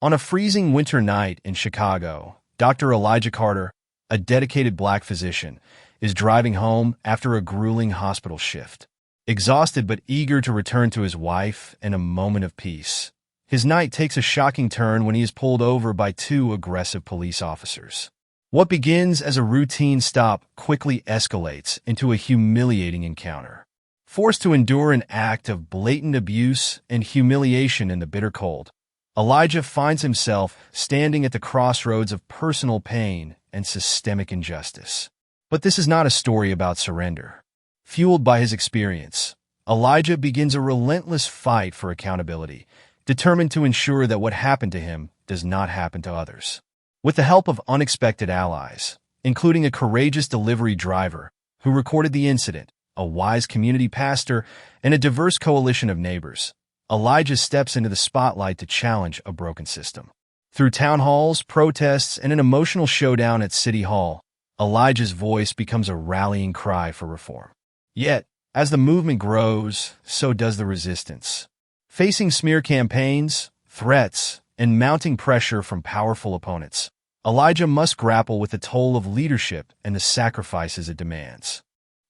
On a freezing winter night in Chicago, Dr. Elijah Carter, a dedicated black physician, is driving home after a grueling hospital shift. Exhausted but eager to return to his wife and a moment of peace, his night takes a shocking turn when he is pulled over by two aggressive police officers. What begins as a routine stop quickly escalates into a humiliating encounter. Forced to endure an act of blatant abuse and humiliation in the bitter cold, Elijah finds himself standing at the crossroads of personal pain and systemic injustice. But this is not a story about surrender. Fueled by his experience, Elijah begins a relentless fight for accountability, determined to ensure that what happened to him does not happen to others. With the help of unexpected allies, including a courageous delivery driver who recorded the incident, a wise community pastor, and a diverse coalition of neighbors, Elijah steps into the spotlight to challenge a broken system. Through town halls, protests, and an emotional showdown at City Hall, Elijah's voice becomes a rallying cry for reform. Yet, as the movement grows, so does the resistance. Facing smear campaigns, threats, and mounting pressure from powerful opponents, Elijah must grapple with the toll of leadership and the sacrifices it demands.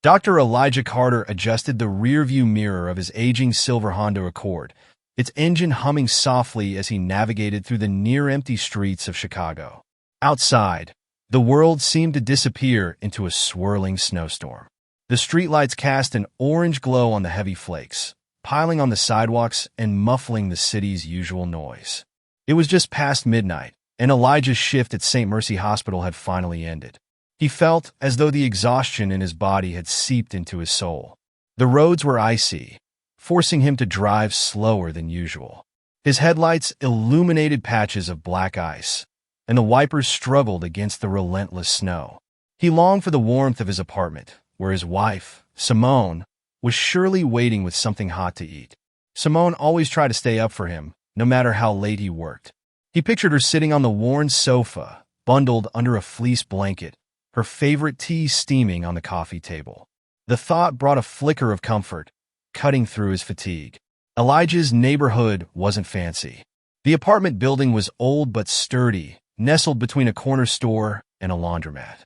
Dr. Elijah Carter adjusted the rearview mirror of his aging silver Honda Accord, its engine humming softly as he navigated through the near-empty streets of Chicago. Outside, the world seemed to disappear into a swirling snowstorm. The streetlights cast an orange glow on the heavy flakes, piling on the sidewalks and muffling the city's usual noise. It was just past midnight, and Elijah's shift at St. Mercy Hospital had finally ended. He felt as though the exhaustion in his body had seeped into his soul. The roads were icy, forcing him to drive slower than usual. His headlights illuminated patches of black ice, and the wipers struggled against the relentless snow. He longed for the warmth of his apartment, where his wife, Simone, was surely waiting with something hot to eat. Simone always tried to stay up for him, no matter how late he worked. He pictured her sitting on the worn sofa, bundled under a fleece blanket, her favorite tea steaming on the coffee table. The thought brought a flicker of comfort, cutting through his fatigue. Elijah's neighborhood wasn't fancy. The apartment building was old but sturdy, nestled between a corner store and a laundromat.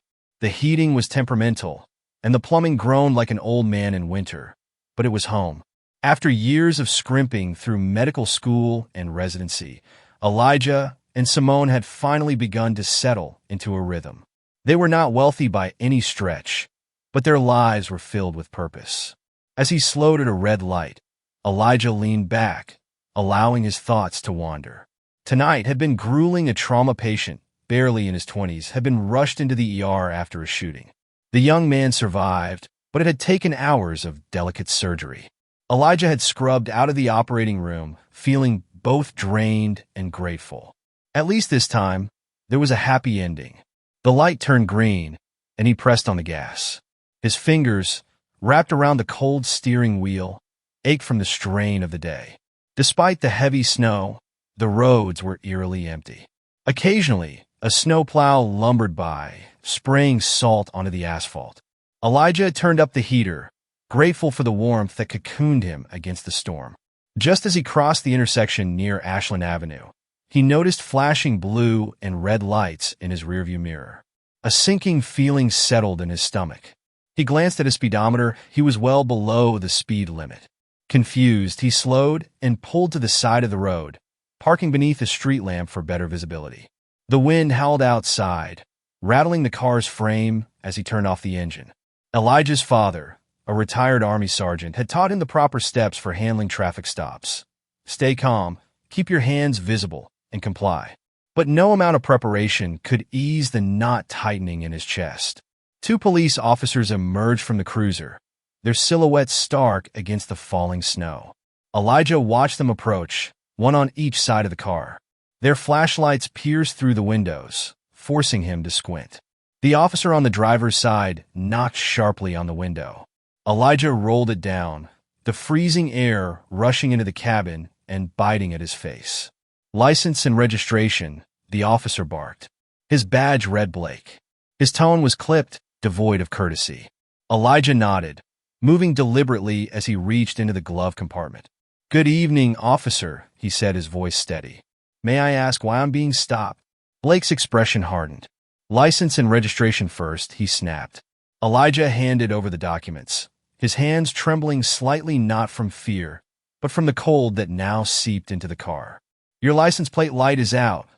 The heating was temperamental, and the plumbing groaned like an old man in winter, but it was home. After years of scrimping through medical school and residency, Elijah and Simone had finally begun to settle into a rhythm. They were not wealthy by any stretch, but their lives were filled with purpose. As he slowed at a red light, Elijah leaned back, allowing his thoughts to wander. Tonight had been grueling. A trauma patient, barely in his 20s, had been rushed into the ER after a shooting. The young man survived, but it had taken hours of delicate surgery. Elijah had scrubbed out of the operating room, feeling both drained and grateful. At least this time, there was a happy ending. The light turned green, and he pressed on the gas. His fingers, wrapped around the cold steering wheel, ached from the strain of the day. Despite the heavy snow, the roads were eerily empty. Occasionally, a snowplow lumbered by, spraying salt onto the asphalt. Elijah turned up the heater, grateful for the warmth that cocooned him against the storm. Just as he crossed the intersection near Ashland Avenue, he noticed flashing blue and red lights in his rearview mirror. A sinking feeling settled in his stomach. He glanced at his speedometer. He was well below the speed limit. Confused, he slowed and pulled to the side of the road, parking beneath a street lamp for better visibility. The wind howled outside, rattling the car's frame as he turned off the engine. Elijah's father, a retired Army sergeant, had taught him the proper steps for handling traffic stops. Stay calm, keep your hands visible, and comply. But no amount of preparation could ease the knot tightening in his chest. Two police officers emerged from the cruiser, their silhouettes stark against the falling snow. Elijah watched them approach, one on each side of the car. Their flashlights pierced through the windows, forcing him to squint. The officer on the driver's side knocked sharply on the window. Elijah rolled it down, the freezing air rushing into the cabin and biting at his face. "License and registration," the officer barked. His badge read Blake. His tone was clipped, devoid of courtesy. Elijah nodded, moving deliberately as he reached into the glove compartment. "Good evening, officer," he said, his voice steady. May I ask why I'm being stopped? Blake's expression hardened. License and registration first, he snapped. Elijah handed over the documents, his hands trembling slightly not from fear, but from the cold that now seeped into the car. Your license plate light is out,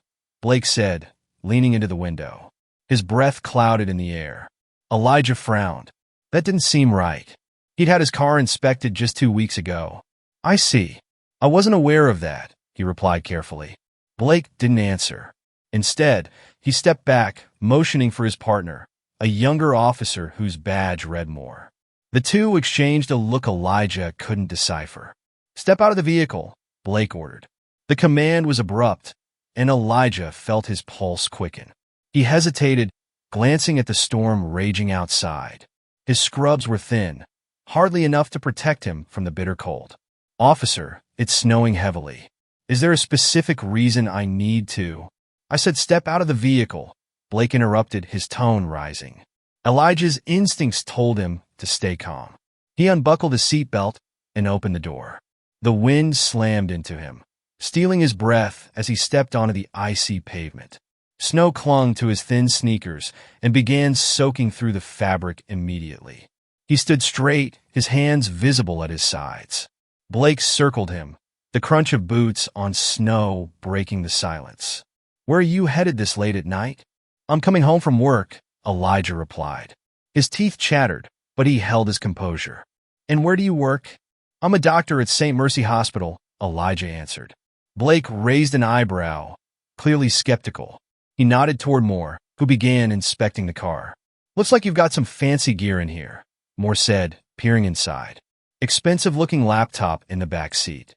Blake said, leaning into the window. His breath clouded in the air. Elijah frowned. That didn't seem right. He'd had his car inspected just 2 weeks ago. I see. I wasn't aware of that, he replied carefully. Blake didn't answer. Instead, he stepped back, motioning for his partner, a younger officer whose badge read more. The two exchanged a look Elijah couldn't decipher. Step out of the vehicle, Blake ordered. The command was abrupt, and Elijah felt his pulse quicken. He hesitated, glancing at the storm raging outside. His scrubs were thin, hardly enough to protect him from the bitter cold. Officer, it's snowing heavily. Is there a specific reason I need to? I said step out of the vehicle, Blake interrupted, his tone rising. Elijah's instincts told him to stay calm. He unbuckled his seatbelt and opened the door. The wind slammed into him, stealing his breath as he stepped onto the icy pavement. Snow clung to his thin sneakers and began soaking through the fabric immediately. He stood straight, his hands visible at his sides. Blake circled him, the crunch of boots on snow breaking the silence. Where are you headed this late at night? I'm coming home from work, Elijah replied. His teeth chattered, but he held his composure. And where do you work? I'm a doctor at St. Mercy Hospital, Elijah answered. Blake raised an eyebrow, clearly skeptical. He nodded toward Moore, who began inspecting the car. Looks like you've got some fancy gear in here, Moore said, peering inside. Expensive-looking laptop in the back seat.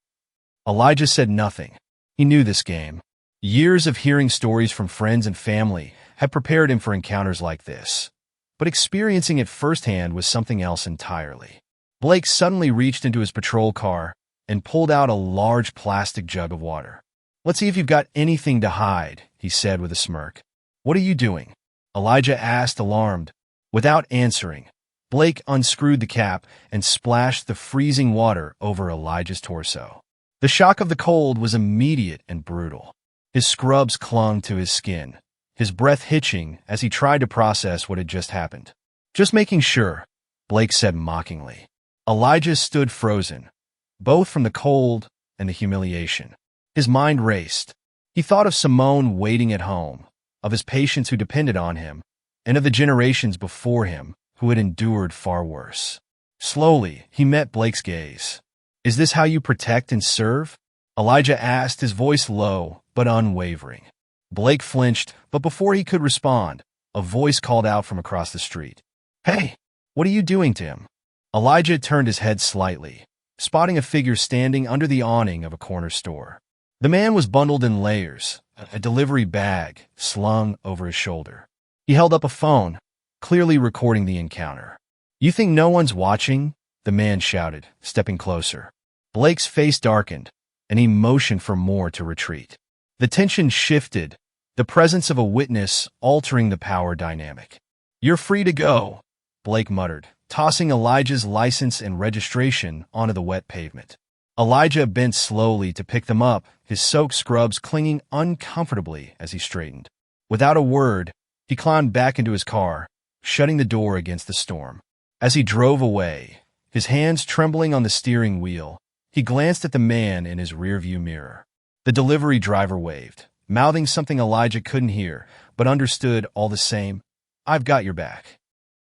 Elijah said nothing. He knew this game. Years of hearing stories from friends and family had prepared him for encounters like this. But experiencing it firsthand was something else entirely. Blake suddenly reached into his patrol car and pulled out a large plastic jug of water. Let's see if you've got anything to hide, he said with a smirk. What are you doing? Elijah asked, alarmed. Without answering, Blake unscrewed the cap and splashed the freezing water over Elijah's torso. The shock of the cold was immediate and brutal. His scrubs clung to his skin, his breath hitching as he tried to process what had just happened. Just making sure, Blake said mockingly. Elijah stood frozen, both from the cold and the humiliation. His mind raced. He thought of Simone waiting at home, of his patients who depended on him, and of the generations before him who had endured far worse. Slowly, he met Blake's gaze. Is this how you protect and serve? Elijah asked, his voice low but unwavering. Blake flinched, but before he could respond, a voice called out from across the street. Hey, what are you doing to him? Elijah turned his head slightly, spotting a figure standing under the awning of a corner store. The man was bundled in layers, a delivery bag slung over his shoulder. He held up a phone, clearly recording the encounter. You think no one's watching? The man shouted, stepping closer. Blake's face darkened, and he motioned for Moore to retreat. The tension shifted, the presence of a witness altering the power dynamic. You're free to go, Blake muttered, tossing Elijah's license and registration onto the wet pavement. Elijah bent slowly to pick them up, his soaked scrubs clinging uncomfortably as he straightened. Without a word, he climbed back into his car, shutting the door against the storm. As he drove away, his hands trembling on the steering wheel, he glanced at the man in his rearview mirror. The delivery driver waved, mouthing something Elijah couldn't hear, but understood all the same. I've got your back.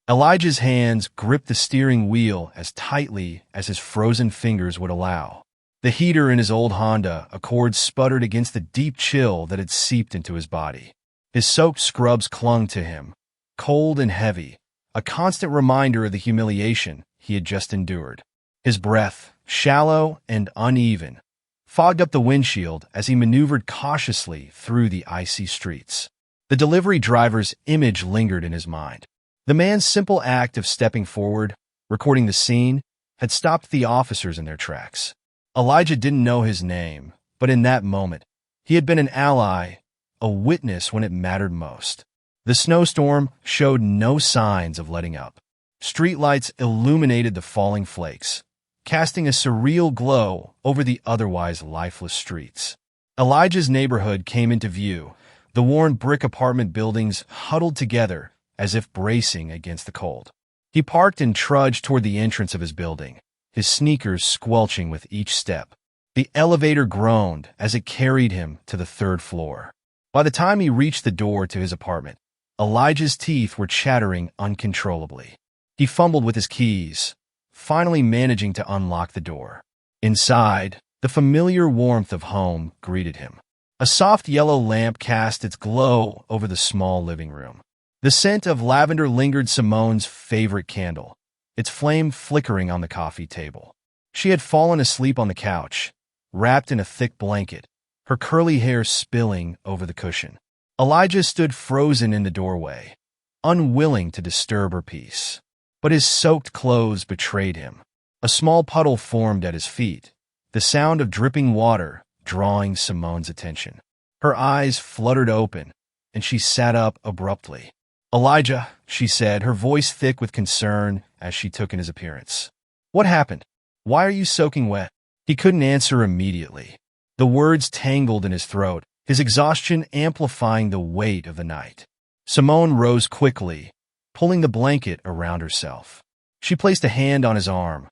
Elijah's hands gripped the steering wheel as tightly as his frozen fingers would allow. The heater in his old Honda Accord sputtered against the deep chill that had seeped into his body. His soaked scrubs clung to him, cold and heavy, a constant reminder of the humiliation he had just endured. His breath, shallow and uneven, fogged up the windshield as he maneuvered cautiously through the icy streets. The delivery driver's image lingered in his mind. The man's simple act of stepping forward, recording the scene, had stopped the officers in their tracks. Elijah didn't know his name, but in that moment, he had been an ally, a witness when it mattered most. The snowstorm showed no signs of letting up. Streetlights illuminated the falling flakes, casting a surreal glow over the otherwise lifeless streets. Elijah's neighborhood came into view, the worn brick apartment buildings huddled together as if bracing against the cold. He parked and trudged toward the entrance of his building, his sneakers squelching with each step. The elevator groaned as it carried him to the third floor. By the time he reached the door to his apartment, Elijah's teeth were chattering uncontrollably. He fumbled with his keys, finally managing to unlock the door. Inside, the familiar warmth of home greeted him. A soft yellow lamp cast its glow over the small living room. The scent of lavender lingered Simone's favorite candle, its flame flickering on the coffee table. She had fallen asleep on the couch, wrapped in a thick blanket, her curly hair spilling over the cushion. Elijah stood frozen in the doorway, unwilling to disturb her peace. But his soaked clothes betrayed him. A small puddle formed at his feet, the sound of dripping water drawing Simone's attention. Her eyes fluttered open, and she sat up abruptly. "Elijah," she said, her voice thick with concern as she took in his appearance. "What happened? Why are you soaking wet?" He couldn't answer immediately. The words tangled in his throat, his exhaustion amplifying the weight of the night. Simone rose quickly, pulling the blanket around herself. She placed a hand on his arm,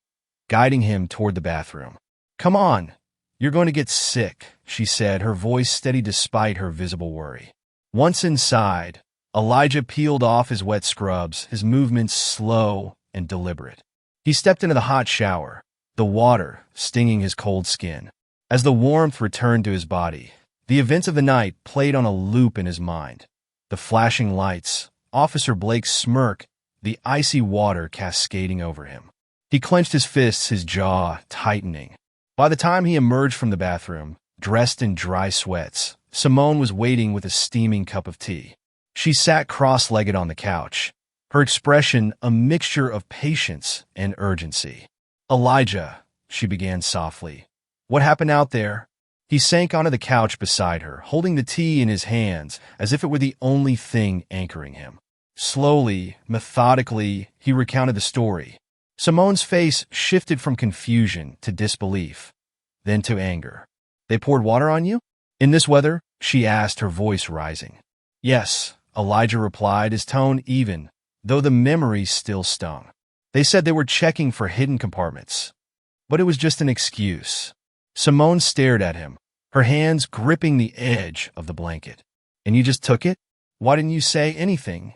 guiding him toward the bathroom. "Come on, you're going to get sick," she said, her voice steady despite her visible worry. Once inside, Elijah peeled off his wet scrubs, his movements slow and deliberate. He stepped into the hot shower, the water stinging his cold skin. As the warmth returned to his body, the events of the night played on a loop in his mind. The flashing lights, Officer Blake's smirk, the icy water cascading over him. He clenched his fists, his jaw tightening. By the time he emerged from the bathroom, dressed in dry sweats, Simone was waiting with a steaming cup of tea. She sat cross-legged on the couch, her expression a mixture of patience and urgency. "Elijah," she began softly, "what happened out there?" He sank onto the couch beside her, holding the tea in his hands as if it were the only thing anchoring him. Slowly, methodically, he recounted the story. Simone's face shifted from confusion to disbelief, then to anger. "They poured water on you? In this weather?" she asked, her voice rising. "Yes," Elijah replied, his tone even, though the memory still stung. "They said they were checking for hidden compartments. But it was just an excuse." Simone stared at him, her hands gripping the edge of the blanket. "And you just took it? Why didn't you say anything?"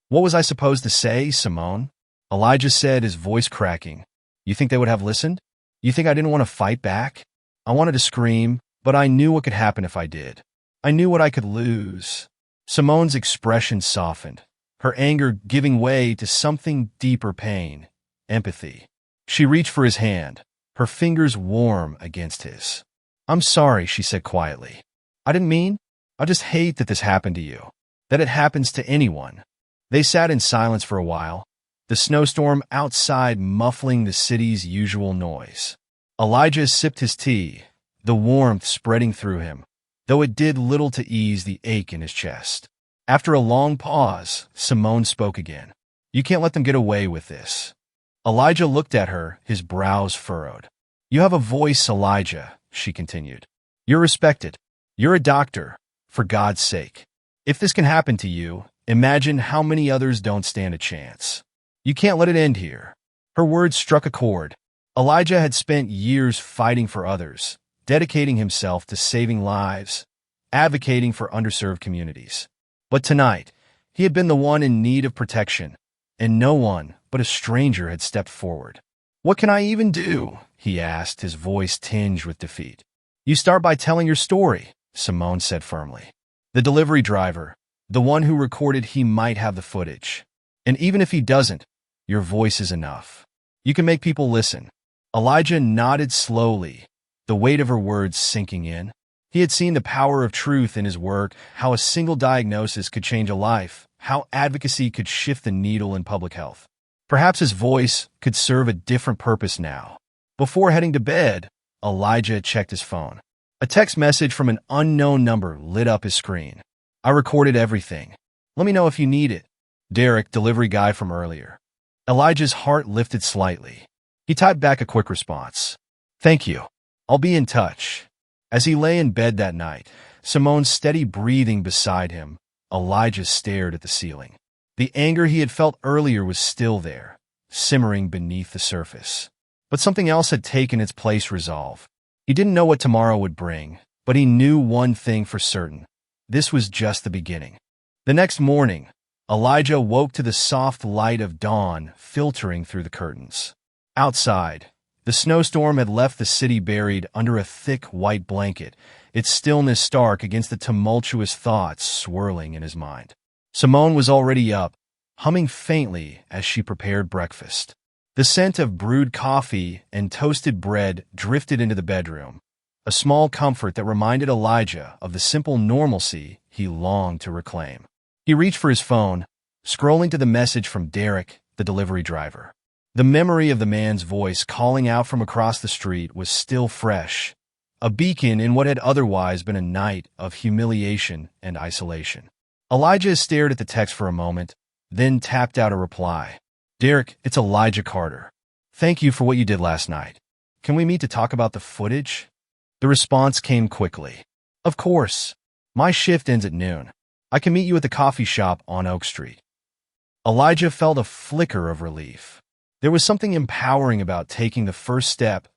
"What was I supposed to say, Simone?" Elijah said, his voice cracking. "You think they would have listened? You think I didn't want to fight back? I wanted to scream, but I knew what could happen if I did. I knew what I could lose." Simone's expression softened, her anger giving way to something deeper pain, empathy. She reached for his hand, her fingers warm against his. "I'm sorry," she said quietly. "I didn't mean. I just hate that this happened to you, that it happens to anyone." They sat in silence for a while, the snowstorm outside muffling the city's usual noise. Elijah sipped his tea, the warmth spreading through him, though it did little to ease the ache in his chest. After a long pause, Simone spoke again. "You can't let them get away with this." Elijah looked at her, his brows furrowed. "You have a voice, Elijah," she continued. "You're respected. You're a doctor, for God's sake. If this can happen to you, imagine how many others don't stand a chance. You can't let it end here." Her words struck a chord. Elijah had spent years fighting for others, dedicating himself to saving lives, advocating for underserved communities. But tonight, he had been the one in need of protection, and no one but a stranger had stepped forward. "What can I even do?" he asked, his voice tinged with defeat. "You start by telling your story," Simone said firmly. "The delivery driver, the one who recorded, he might have the footage. And even if he doesn't, your voice is enough. You can make people listen." Elijah nodded slowly, the weight of her words sinking in. He had seen the power of truth in his work, how a single diagnosis could change a life, how advocacy could shift the needle in public health. Perhaps his voice could serve a different purpose now. Before heading to bed, Elijah checked his phone. A text message from an unknown number lit up his screen. "I recorded everything. Let me know if you need it. Derek, delivery guy from earlier." Elijah's heart lifted slightly. He typed back a quick response. "Thank you. I'll be in touch." As he lay in bed that night, Simone's steady breathing beside him, Elijah stared at the ceiling. The anger he had felt earlier was still there, simmering beneath the surface. But something else had taken its place: resolve. He didn't know what tomorrow would bring, but he knew one thing for certain. This was just the beginning. The next morning, Elijah woke to the soft light of dawn filtering through the curtains. Outside, the snowstorm had left the city buried under a thick white blanket, its stillness stark against the tumultuous thoughts swirling in his mind. Simone was already up, humming faintly as she prepared breakfast. The scent of brewed coffee and toasted bread drifted into the bedroom, a small comfort that reminded Elijah of the simple normalcy he longed to reclaim. He reached for his phone, scrolling to the message from Derek, the delivery driver. The memory of the man's voice calling out from across the street was still fresh, a beacon in what had otherwise been a night of humiliation and isolation. Elijah stared at the text for a moment, then tapped out a reply. "Derek, it's Elijah Carter. Thank you for what you did last night. Can we meet to talk about the footage?" The response came quickly. "Of course. My shift ends at noon. I can meet you at the coffee shop on Oak Street." Elijah felt a flicker of relief. There was something empowering about taking the first step,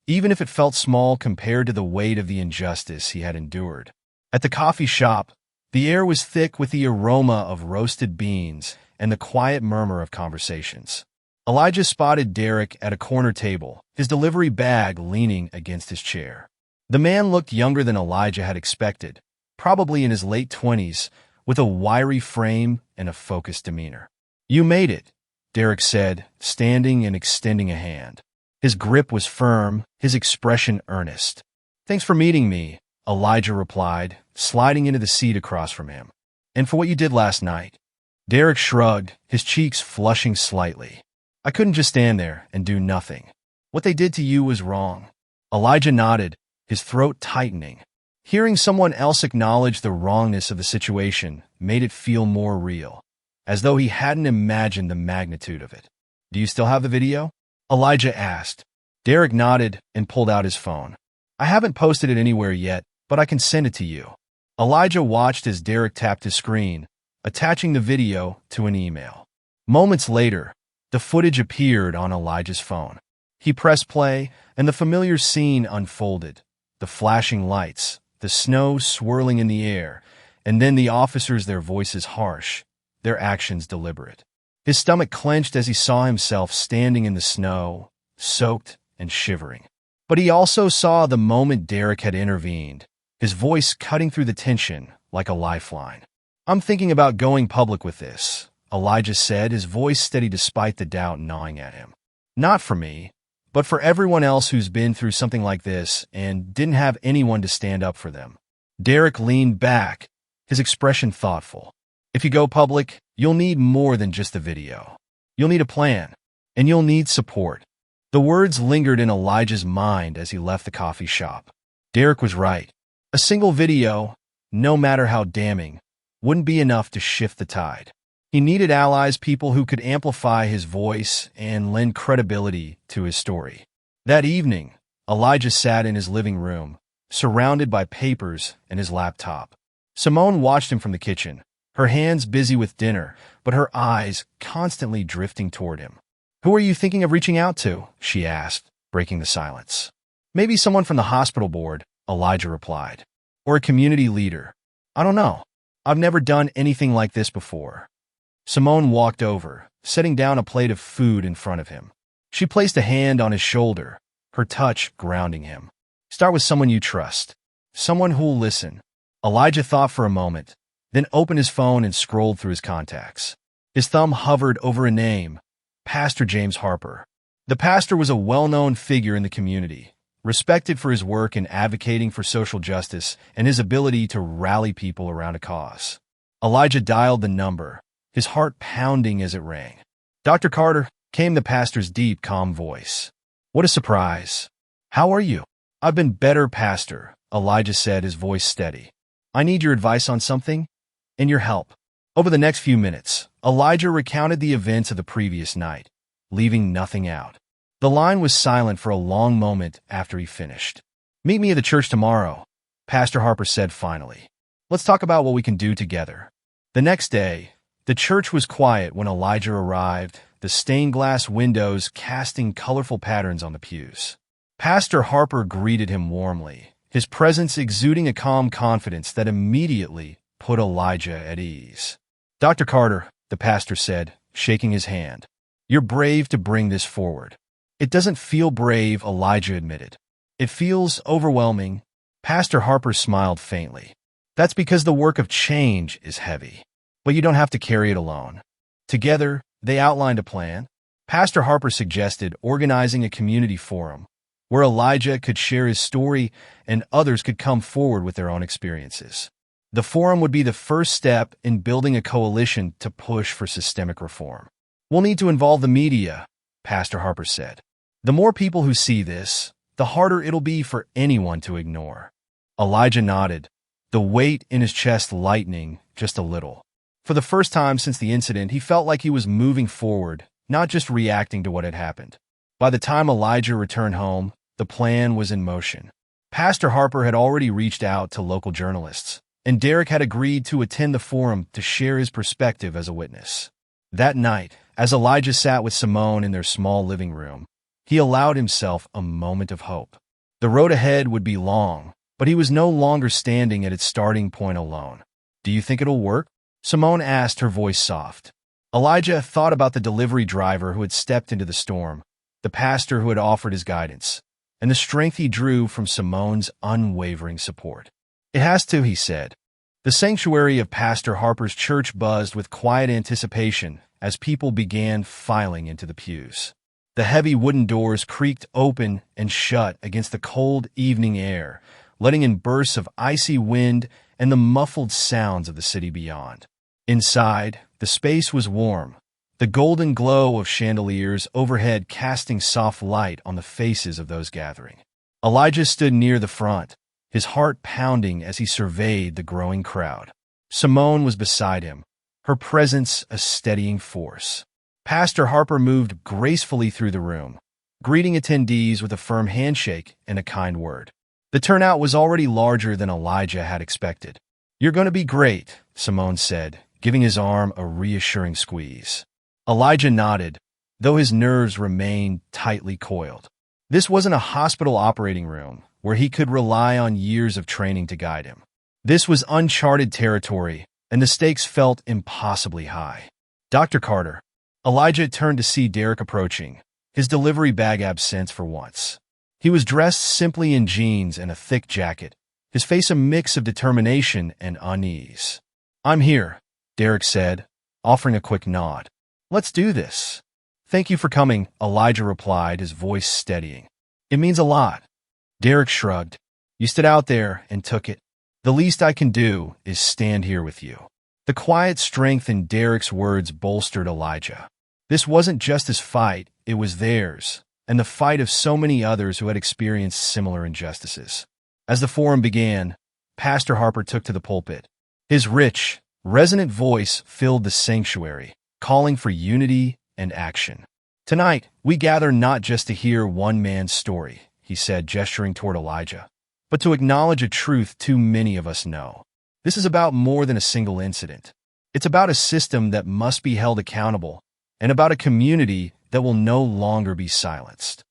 even if it felt small compared to the weight of the injustice he had endured. At the coffee shop, the air was thick with the aroma of roasted beans and the quiet murmur of conversations. Elijah spotted Derek at a corner table, his delivery bag leaning against his chair. The man looked younger than Elijah had expected, probably in his late 20s, with a wiry frame and a focused demeanor. "You made it," Derek said, standing and extending a hand. His grip was firm, his expression earnest. "Thanks for meeting me," Elijah replied, sliding into the seat across from him. "And for what you did last night." Derek shrugged, his cheeks flushing slightly. "I couldn't just stand there and do nothing. What they did to you was wrong." Elijah nodded, his throat tightening. Hearing someone else acknowledge the wrongness of the situation made it feel more real, as though he hadn't imagined the magnitude of it. "Do you still have the video?" Elijah asked. Derek nodded and pulled out his phone. "I haven't posted it anywhere yet, but I can send it to you." Elijah watched as Derek tapped his screen, attaching the video to an email. Moments later, the footage appeared on Elijah's phone. He pressed play, and the familiar scene unfolded. The flashing lights, the snow swirling in the air, and then the officers, their voices harsh, their actions deliberate. His stomach clenched as he saw himself standing in the snow, soaked and shivering. But he also saw the moment Derek had intervened, his voice cutting through the tension like a lifeline. "I'm thinking about going public with this," Elijah said, his voice steady despite the doubt gnawing at him. "Not for me, but for everyone else who's been through something like this and didn't have anyone to stand up for them." Derek leaned back, his expression thoughtful. "If you go public, you'll need more than just the video. You'll need a plan, and you'll need support." The words lingered in Elijah's mind as he left the coffee shop. Derek was right. A single video, no matter how damning, wouldn't be enough to shift the tide. He needed allies, people who could amplify his voice and lend credibility to his story. That evening, Elijah sat in his living room, surrounded by papers and his laptop. Simone watched him from the kitchen, her hands busy with dinner, but her eyes constantly drifting toward him. "Who are you thinking of reaching out to?" she asked, breaking the silence. "Maybe someone from the hospital board," Elijah replied. "Or a community leader. I don't know. I've never done anything like this before." Simone walked over, setting down a plate of food in front of him. She placed a hand on his shoulder, her touch grounding him. "Start with someone you trust. Someone who'll listen." Elijah thought for a moment, then opened his phone and scrolled through his contacts. His thumb hovered over a name, Pastor James Harper. The pastor was a well-known figure in the community, respected for his work in advocating for social justice and his ability to rally people around a cause. Elijah dialed the number, his heart pounding as it rang. "Dr. Carter," came the pastor's deep, calm voice. "What a surprise. How are you?" "I've been better, Pastor," Elijah said, his voice steady. "I need your advice on something, and your help." Over the next few minutes, Elijah recounted the events of the previous night, leaving nothing out. The line was silent for a long moment after he finished. Meet me at the church tomorrow, Pastor Harper said finally. Let's talk about what we can do together. The next day, the church was quiet when Elijah arrived, the stained glass windows casting colorful patterns on the pews. Pastor Harper greeted him warmly, his presence exuding a calm confidence that immediately put Elijah at ease. Dr. Carter, the pastor said, shaking his hand, you're brave to bring this forward. It doesn't feel brave, Elijah admitted. It feels overwhelming. Pastor Harper smiled faintly. That's because the work of change is heavy, but you don't have to carry it alone. Together, they outlined a plan. Pastor Harper suggested organizing a community forum where Elijah could share his story and others could come forward with their own experiences. The forum would be the first step in building a coalition to push for systemic reform. We'll need to involve the media, Pastor Harper said. The more people who see this, the harder it'll be for anyone to ignore. Elijah nodded, the weight in his chest lightening just a little. For the first time since the incident, he felt like he was moving forward, not just reacting to what had happened. By the time Elijah returned home, the plan was in motion. Pastor Harper had already reached out to local journalists, and Derek had agreed to attend the forum to share his perspective as a witness. That night, as Elijah sat with Simone in their small living room, he allowed himself a moment of hope. The road ahead would be long, but he was no longer standing at its starting point alone. Do you think it'll work? Simone asked, her voice soft. Elijah thought about the delivery driver who had stepped into the storm, the pastor who had offered his guidance, and the strength he drew from Simone's unwavering support. It has to, he said. The sanctuary of Pastor Harper's church buzzed with quiet anticipation as people began filing into the pews. The heavy wooden doors creaked open and shut against the cold evening air, letting in bursts of icy wind and the muffled sounds of the city beyond. Inside, the space was warm, the golden glow of chandeliers overhead casting soft light on the faces of those gathering. Elijah stood near the front, his heart pounding as he surveyed the growing crowd. Simone was beside him, her presence a steadying force. Pastor Harper moved gracefully through the room, greeting attendees with a firm handshake and a kind word. The turnout was already larger than Elijah had expected. You're going to be great, Simone said, giving his arm a reassuring squeeze. Elijah nodded, though his nerves remained tightly coiled. This wasn't a hospital operating room where he could rely on years of training to guide him. This was uncharted territory, and the stakes felt impossibly high. Dr. Carter. Elijah turned to see Derek approaching, his delivery bag absent for once. He was dressed simply in jeans and a thick jacket, his face a mix of determination and unease. I'm here, Derek said, offering a quick nod. Let's do this. Thank you for coming, Elijah replied, his voice steadying. It means a lot. Derek shrugged. You stood out there and took it. The least I can do is stand here with you. The quiet strength in Derek's words bolstered Elijah. This wasn't just his fight, it was theirs, and the fight of so many others who had experienced similar injustices. As the forum began, Pastor Harper took to the pulpit. His rich, resonant voice filled the sanctuary, calling for unity and action. Tonight, we gather not just to hear one man's story, he said, gesturing toward Elijah, but to acknowledge a truth too many of us know. This is about more than a single incident. It's about a system that must be held accountable, and about a community that will no longer be silenced.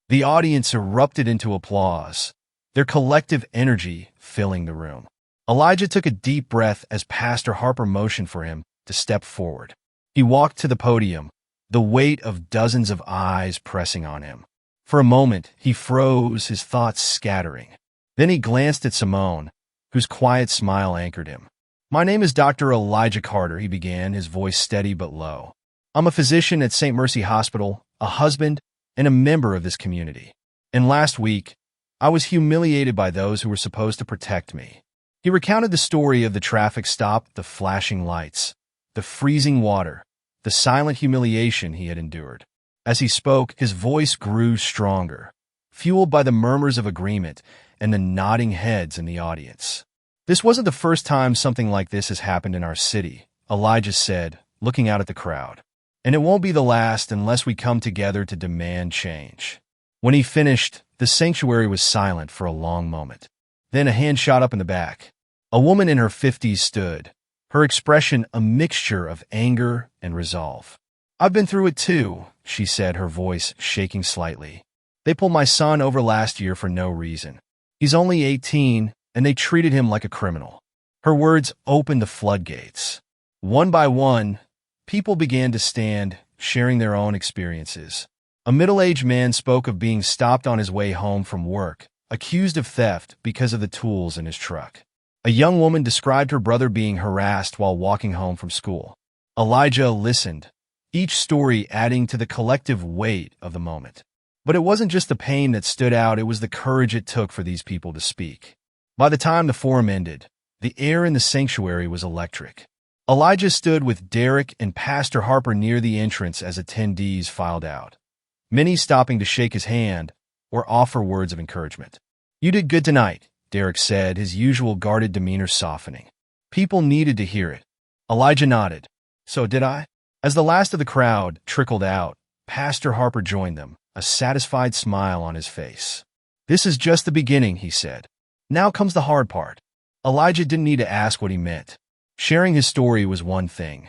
The audience erupted into applause, their collective energy filling the room. Elijah took a deep breath as Pastor Harper motioned for him to step forward. He walked to the podium, the weight of dozens of eyes pressing on him. For a moment, he froze, his thoughts scattering. Then he glanced at Simone, whose quiet smile anchored him. My name is Dr. Elijah Carter, he began, his voice steady but low. I'm a physician at St. Mercy Hospital, a husband, and a member of this community. And last week, I was humiliated by those who were supposed to protect me. He recounted the story of the traffic stop, the flashing lights, the freezing water, the silent humiliation he had endured. As he spoke, his voice grew stronger, fueled by the murmurs of agreement and the nodding heads in the audience. This wasn't the first time something like this has happened in our city, Elijah said, looking out at the crowd. And it won't be the last unless we come together to demand change. When he finished, the The sanctuary was silent for a long moment. Then a hand shot up in the back. A woman in her 50s stood, her expression a mixture of anger and resolve. "I've been through it too," she said, her voice shaking slightly. "They pulled my son over last year for no reason. He's only 18, and they treated him like a criminal." Her words opened the floodgates. One by one, people began to stand, sharing their own experiences. A middle-aged man spoke of being stopped on his way home from work, accused of theft because of the tools in his truck. A young woman described her brother being harassed while walking home from school. Elijah listened, each story adding to the collective weight of the moment. But it wasn't just the pain that stood out, it was the courage it took for these people to speak. By the time the forum ended, the air in the sanctuary was electric. Elijah stood with Derek and Pastor Harper near the entrance as attendees filed out, many stopping to shake his hand or offer words of encouragement. "You did good tonight," Derek said, his usual guarded demeanor softening. People needed to hear it. Elijah nodded. "So did I?" As the last of the crowd trickled out, Pastor Harper joined them, a satisfied smile on his face. "This is just the beginning," he said. "Now comes the hard part." Elijah didn't need to ask what he meant. Sharing his story was one thing.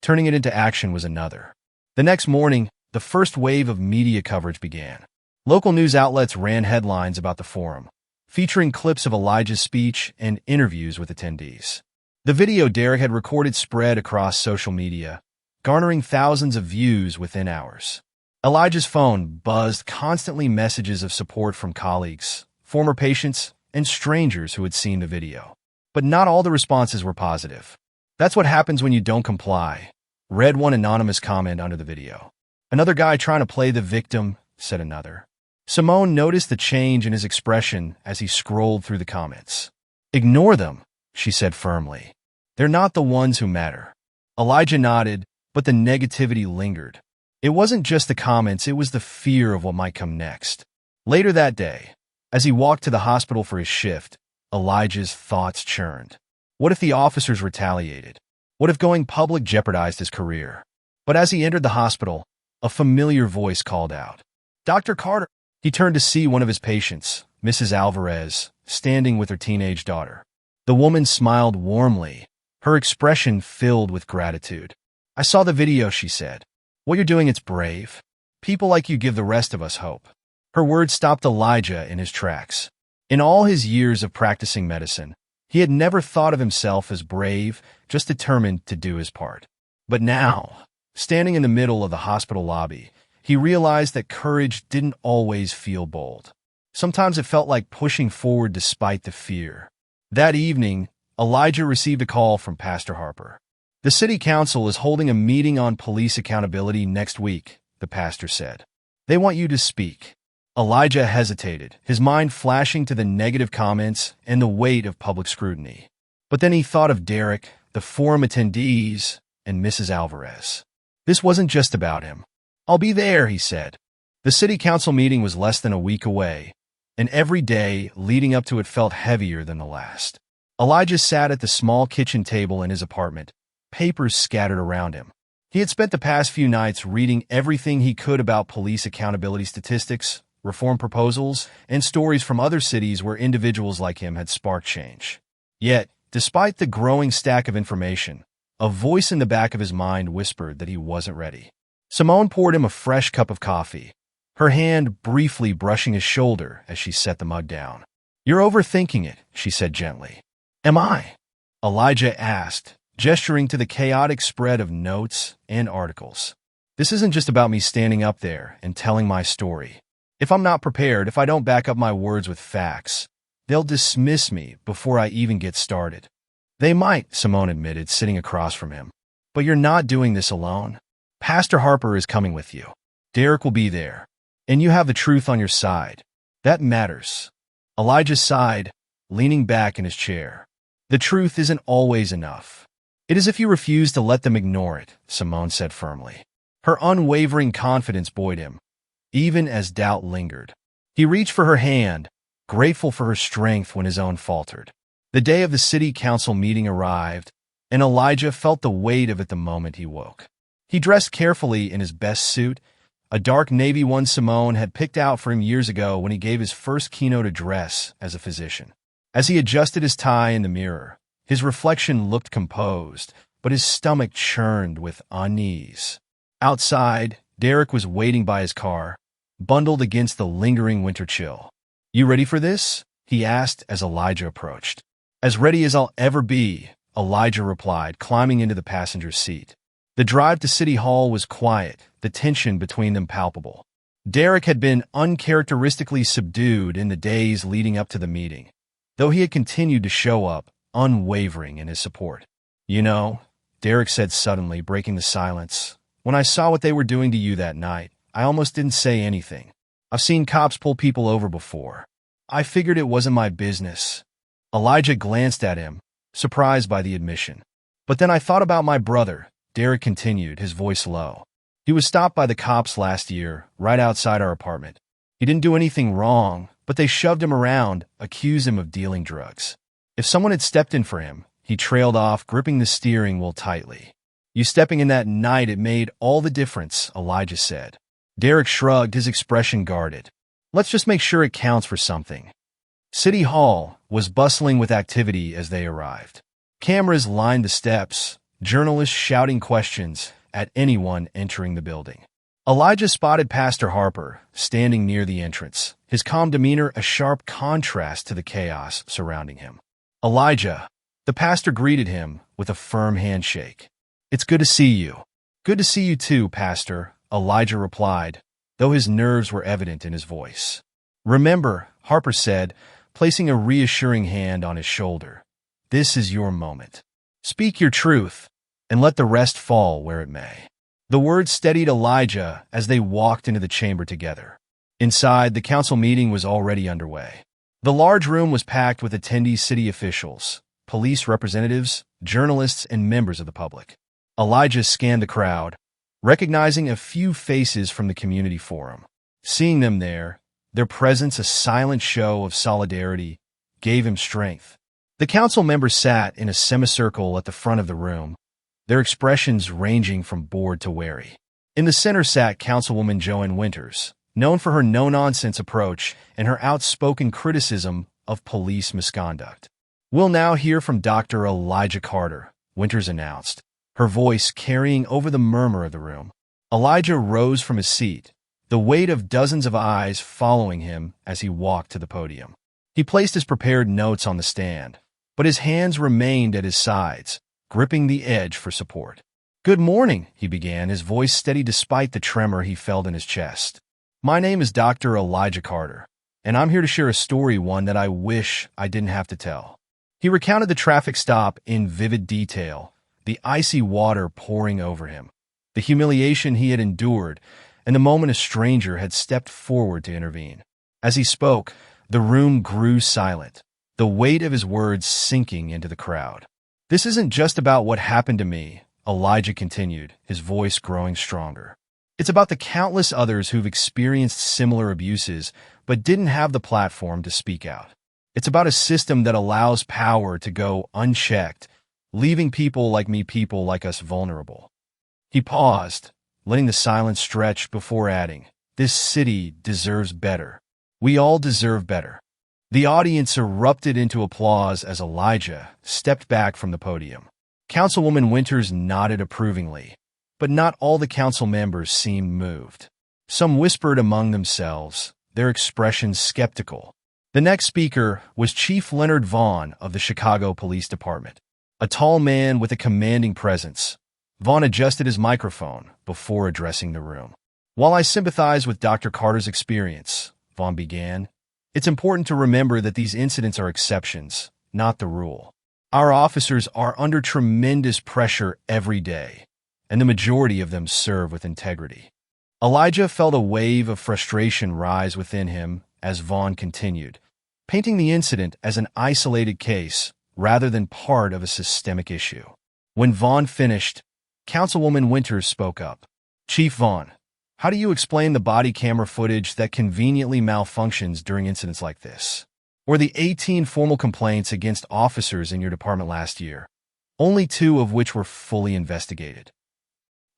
Turning it into action was another. The next morning, the first wave of media coverage began. Local news outlets ran headlines about the forum, featuring clips of Elijah's speech and interviews with attendees. The video Derek had recorded spread across social media, garnering thousands of views within hours. Elijah's phone buzzed constantly, messages of support from colleagues, former patients, and strangers who had seen the video. But not all the responses were positive. "That's what happens when you don't comply," read one anonymous comment under the video. "Another guy trying to play the victim," said another. Simone noticed the change in his expression as he scrolled through the comments. "Ignore them," she said firmly. "They're not the ones who matter." Elijah nodded, but the negativity lingered. It wasn't just the comments, it was the fear of what might come next. Later that day, as he walked to the hospital for his shift, Elijah's thoughts churned. What if the officers retaliated? What if going public jeopardized his career? But as he entered the hospital, a familiar voice called out, "Dr. Carter." He turned to see one of his patients, Mrs. Alvarez, standing with her teenage daughter. The woman smiled warmly, her expression filled with gratitude. "I saw the video," she said. "What you're doing, it's brave. People like you give the rest of us hope." Her words stopped Elijah in his tracks. In all his years of practicing medicine, he had never thought of himself as brave, just determined to do his part. But now, standing in the middle of the hospital lobby, he realized that courage didn't always feel bold. Sometimes it felt like pushing forward despite the fear. That evening, Elijah received a call from Pastor Harper. "The city council is holding a meeting on police accountability next week," the pastor said. "They want you to speak." Elijah hesitated, his mind flashing to the negative comments and the weight of public scrutiny. But then he thought of Derek, the forum attendees, and Mrs. Alvarez. This wasn't just about him. "I'll be there," he said. The city council meeting was less than a week away, and every day leading up to it felt heavier than the last. Elijah sat at the small kitchen table in his apartment, papers scattered around him. He had spent the past few nights reading everything he could about police accountability statistics, reform proposals, and stories from other cities where individuals like him had sparked change. Yet, despite the growing stack of information, a voice in the back of his mind whispered that he wasn't ready. Simone poured him a fresh cup of coffee, her hand briefly brushing his shoulder as she set the mug down. "You're overthinking it," she said gently. "Am I?" Elijah asked, gesturing to the chaotic spread of notes and articles. "This isn't just about me standing up there and telling my story. If I'm not prepared, if I don't back up my words with facts, they'll dismiss me before I even get started." "They might," Simone admitted, sitting across from him. "But you're not doing this alone. Pastor Harper is coming with you. Derek will be there. And you have the truth on your side. That matters." Elijah sighed, leaning back in his chair. "The truth isn't always enough. It is if you refuse to let them ignore it," Simone said firmly. Her unwavering confidence buoyed him, even as doubt lingered. He reached for her hand, grateful for her strength when his own faltered. The day of the city council meeting arrived, and Elijah felt the weight of it the moment he woke. He dressed carefully in his best suit, a dark navy one Simone had picked out for him years ago when he gave his first keynote address as a physician. As he adjusted his tie in the mirror, his reflection looked composed, but his stomach churned with unease. Outside, Derek was waiting by his car, bundled against the lingering winter chill. "You ready for this?" he asked as Elijah approached. "As ready as I'll ever be," Elijah replied, climbing into the passenger's seat. The drive to City Hall was quiet, the tension between them palpable. Derek had been uncharacteristically subdued in the days leading up to the meeting, though he had continued to show up, unwavering in his support. "You know," Derek said suddenly, breaking the silence, "when I saw what they were doing to you that night, I almost didn't say anything. I've seen cops pull people over before. I figured it wasn't my business." Elijah glanced at him, surprised by the admission. "But then I thought about my brother," Derek continued, his voice low. "He was stopped by the cops last year, right outside our apartment. He didn't do anything wrong, but they shoved him around, accused him of dealing drugs. If someone had stepped in for him, he trailed off, gripping the steering wheel tightly. You stepping in that night, it made all the difference," Elijah said. Derek shrugged, his expression guarded. "Let's just make sure it counts for something." City Hall was bustling with activity as they arrived. Cameras lined the steps, journalists shouting questions at anyone entering the building. Elijah spotted Pastor Harper, standing near the entrance, his calm demeanor a sharp contrast to the chaos surrounding him. "Elijah," the pastor greeted him with a firm handshake. "It's good to see you." "Good to see you too, Pastor," Elijah replied, though his nerves were evident in his voice. "Remember," Harper said, placing a reassuring hand on his shoulder, "this is your moment. Speak your truth, and let the rest fall where it may." The words steadied Elijah as they walked into the chamber together. Inside, the council meeting was already underway. The large room was packed with attendees, city officials, police representatives, journalists, and members of the public. Elijah scanned the crowd, recognizing a few faces from the community forum. Seeing them there, their presence a silent show of solidarity, gave him strength. The council members sat in a semicircle at the front of the room, their expressions ranging from bored to wary. In the center sat Councilwoman Joanne Winters, known for her no-nonsense approach and her outspoken criticism of police misconduct. "We'll now hear from Dr. Elijah Carter," Winters announced, her voice carrying over the murmur of the room. Elijah rose from his seat, the weight of dozens of eyes following him as he walked to the podium. He placed his prepared notes on the stand, but his hands remained at his sides, gripping the edge for support. "Good morning," he began, his voice steady despite the tremor he felt in his chest. "My name is Dr. Elijah Carter, and I'm here to share a story, one that I wish I didn't have to tell." He recounted the traffic stop in vivid detail, the icy water pouring over him, the humiliation he had endured, and the moment a stranger had stepped forward to intervene. As he spoke, the room grew silent, the weight of his words sinking into the crowd. "This isn't just about what happened to me," Elijah continued, his voice growing stronger. "It's about the countless others who've experienced similar abuses but didn't have the platform to speak out. It's about a system that allows power to go unchecked, leaving people like us vulnerable." He paused, letting the silence stretch before adding, "This city deserves better. We all deserve better." The audience erupted into applause as Elijah stepped back from the podium. Councilwoman Winters nodded approvingly, but not all the council members seemed moved. Some whispered among themselves, their expressions skeptical. The next speaker was Chief Leonard Vaughn of the Chicago Police Department, a tall man with a commanding presence. Vaughn adjusted his microphone before addressing the room. "While I sympathize with Dr. Carter's experience," Vaughn began, "it's important to remember that these incidents are exceptions, not the rule. Our officers are under tremendous pressure every day, and the majority of them serve with integrity." Elijah felt a wave of frustration rise within him as Vaughn continued, painting the incident as an isolated case rather than part of a systemic issue. When Vaughn finished, Councilwoman Winters spoke up. "Chief Vaughn, how do you explain the body camera footage that conveniently malfunctions during incidents like this? Or the 18 formal complaints against officers in your department last year, only 2 of which were fully investigated?"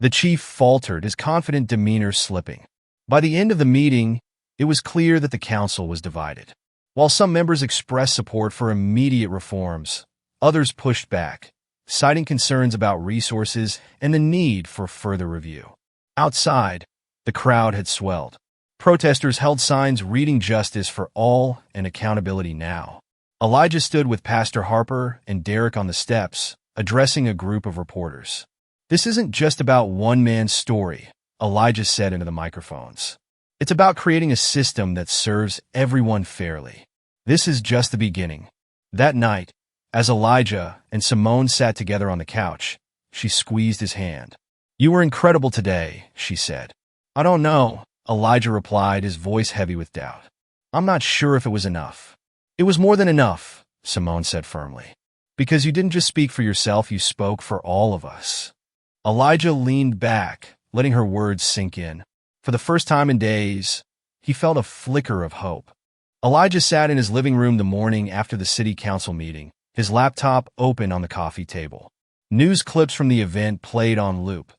The chief faltered, his confident demeanor slipping. By the end of the meeting, it was clear that the council was divided. While some members expressed support for immediate reforms, others pushed back, citing concerns about resources and the need for further review. Outside, the crowd had swelled. Protesters held signs reading justice for all and accountability now. Elijah stood with Pastor Harper and Derek on the steps, addressing a group of reporters. "This isn't just about one man's story," Elijah said into the microphones. "It's about creating a system that serves everyone fairly. This is just the beginning." That night, as Elijah and Simone sat together on the couch, she squeezed his hand. "You were incredible today," she said. "I don't know," Elijah replied, his voice heavy with doubt. "I'm not sure if it was enough." "It was more than enough," Simone said firmly. "Because you didn't just speak for yourself, you spoke for all of us." Elijah leaned back, letting her words sink in. For the first time in days, he felt a flicker of hope. Elijah sat in his living room the morning after the city council meeting, his laptop open on the coffee table. News clips from the event played on loop,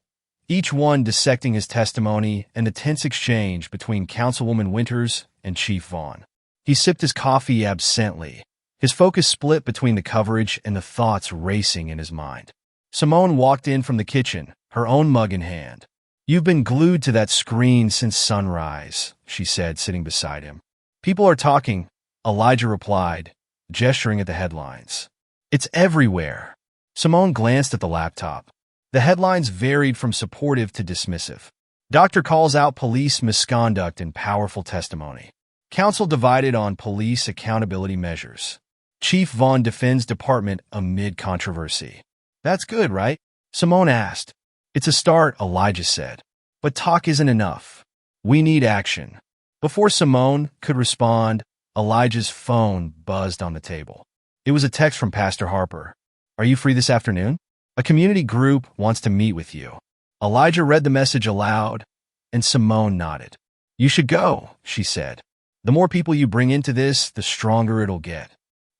each one dissecting his testimony and the tense exchange between Councilwoman Winters and Chief Vaughn. He sipped his coffee absently, his focus split between the coverage and the thoughts racing in his mind. Simone walked in from the kitchen, her own mug in hand. "You've been glued to that screen since sunrise," she said, sitting beside him. "People are talking," Elijah replied, gesturing at the headlines. "It's everywhere." Simone glanced at the laptop. The headlines varied from supportive to dismissive. Doctor calls out police misconduct in powerful testimony. Council divided on police accountability measures. Chief Vaughn defends department amid controversy. "That's good, right?" Simone asked. "It's a start," Elijah said. "But talk isn't enough. We need action." Before Simone could respond, Elijah's phone buzzed on the table. It was a text from Pastor Harper. "Are you free this afternoon? A community group wants to meet with you." Elijah read the message aloud, and Simone nodded. "You should go," she said. "The more people you bring into this, the stronger it'll get."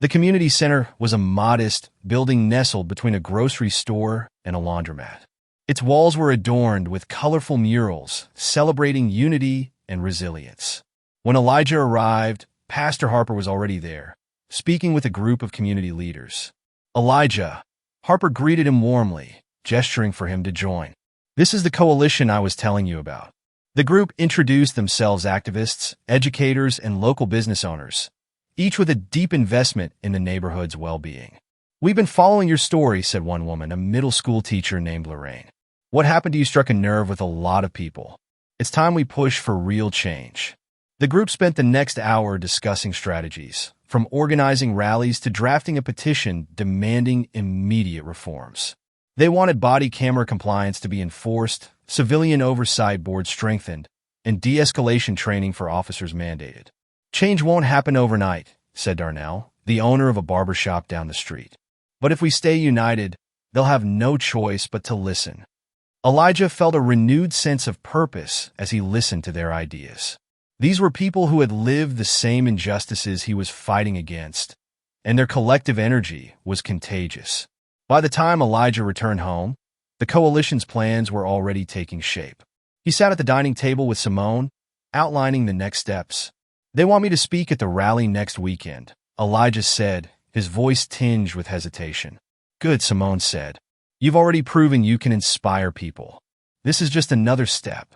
The community center was a modest building nestled between a grocery store and a laundromat. Its walls were adorned with colorful murals celebrating unity and resilience. When Elijah arrived, Pastor Harper was already there, speaking with a group of community leaders. "Elijah," Harper greeted him warmly, gesturing for him to join. "This is the coalition I was telling you about." The group introduced themselves activists, educators, and local business owners, each with a deep investment in the neighborhood's well-being. "We've been following your story," said one woman, a middle school teacher named Lorraine. "What happened to you struck a nerve with a lot of people. It's time we push for real change." The group spent the next hour discussing strategies, from organizing rallies to drafting a petition demanding immediate reforms. They wanted body camera compliance to be enforced, civilian oversight boards strengthened, and de-escalation training for officers mandated. "Change won't happen overnight," said Darnell, the owner of a barbershop down the street. "But if we stay united, they'll have no choice but to listen." Elijah felt a renewed sense of purpose as he listened to their ideas. These were people who had lived the same injustices he was fighting against, and their collective energy was contagious. By the time Elijah returned home, the coalition's plans were already taking shape. He sat at the dining table with Simone, outlining the next steps. "They want me to speak at the rally next weekend," Elijah said, his voice tinged with hesitation. "Good," Simone said. "You've already proven you can inspire people. This is just another step."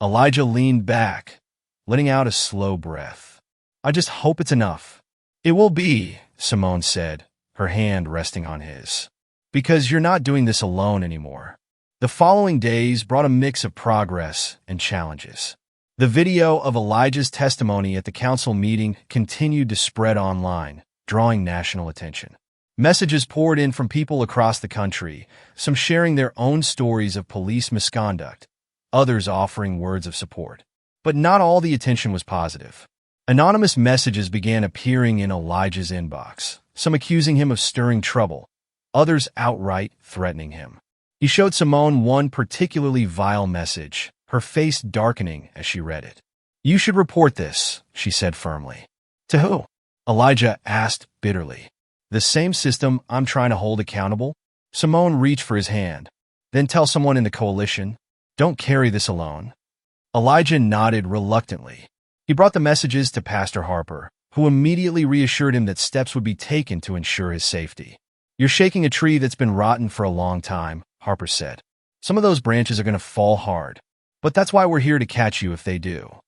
Elijah leaned back, letting out a slow breath. "I just hope it's enough." "It will be," Simone said, her hand resting on his. "Because you're not doing this alone anymore." The following days brought a mix of progress and challenges. The video of Elijah's testimony at the council meeting continued to spread online, drawing national attention. Messages poured in from people across the country, some sharing their own stories of police misconduct, others offering words of support. But not all the attention was positive. Anonymous messages began appearing in Elijah's inbox, some accusing him of stirring trouble, others outright threatening him. He showed Simone one particularly vile message, her face darkening as she read it. "You should report this," she said firmly. "To who?" Elijah asked bitterly. "The same system I'm trying to hold accountable." Simone reached for his hand. "Then tell someone in the coalition. Don't carry this alone." Elijah nodded reluctantly. He brought the messages to Pastor Harper, who immediately reassured him that steps would be taken to ensure his safety. "You're shaking a tree that's been rotten for a long time," Harper said. "Some of those branches are going to fall hard, but that's why we're here to catch you if they do."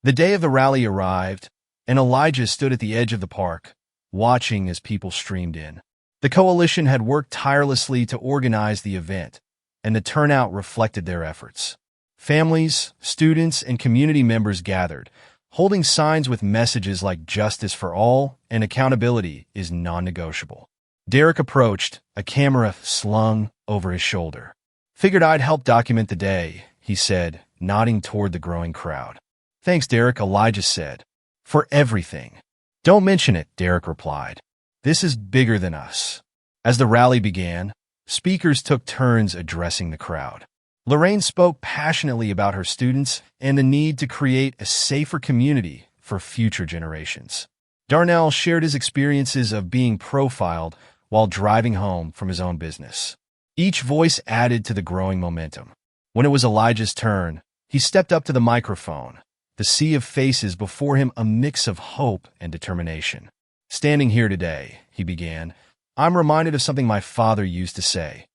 The day of the rally arrived, and Elijah stood at the edge of the park, watching as people streamed in. The coalition had worked tirelessly to organize the event, and the turnout reflected their efforts. Families, students, and community members gathered, holding signs with messages like "Justice for all" and "Accountability is non-negotiable." Derek approached, a camera slung over his shoulder. "Figured I'd help document the day," he said, nodding toward the growing crowd. "Thanks, Derek," Elijah said. "For everything." "Don't mention it," Derek replied. "This is bigger than us." As the rally began, speakers took turns addressing the crowd. Lorraine spoke passionately about her students and the need to create a safer community for future generations. Darnell shared his experiences of being profiled while driving home from his own business. Each voice added to the growing momentum. When it was Elijah's turn, he stepped up to the microphone, the sea of faces before him a mix of hope and determination. "Standing here today," he began, "I'm reminded of something my father used to say.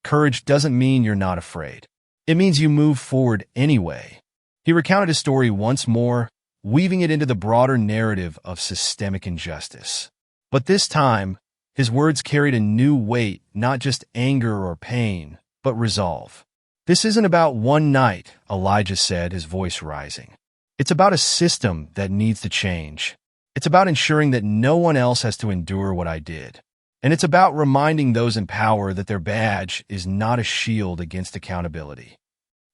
Courage doesn't mean you're not afraid. It means you move forward anyway." He recounted his story once more, weaving it into the broader narrative of systemic injustice. But this time, his words carried a new weight, not just anger or pain, but resolve. "This isn't about one night," Elijah said, his voice rising. "It's about a system that needs to change. It's about ensuring that no one else has to endure what I did. And it's about reminding those in power that their badge is not a shield against accountability."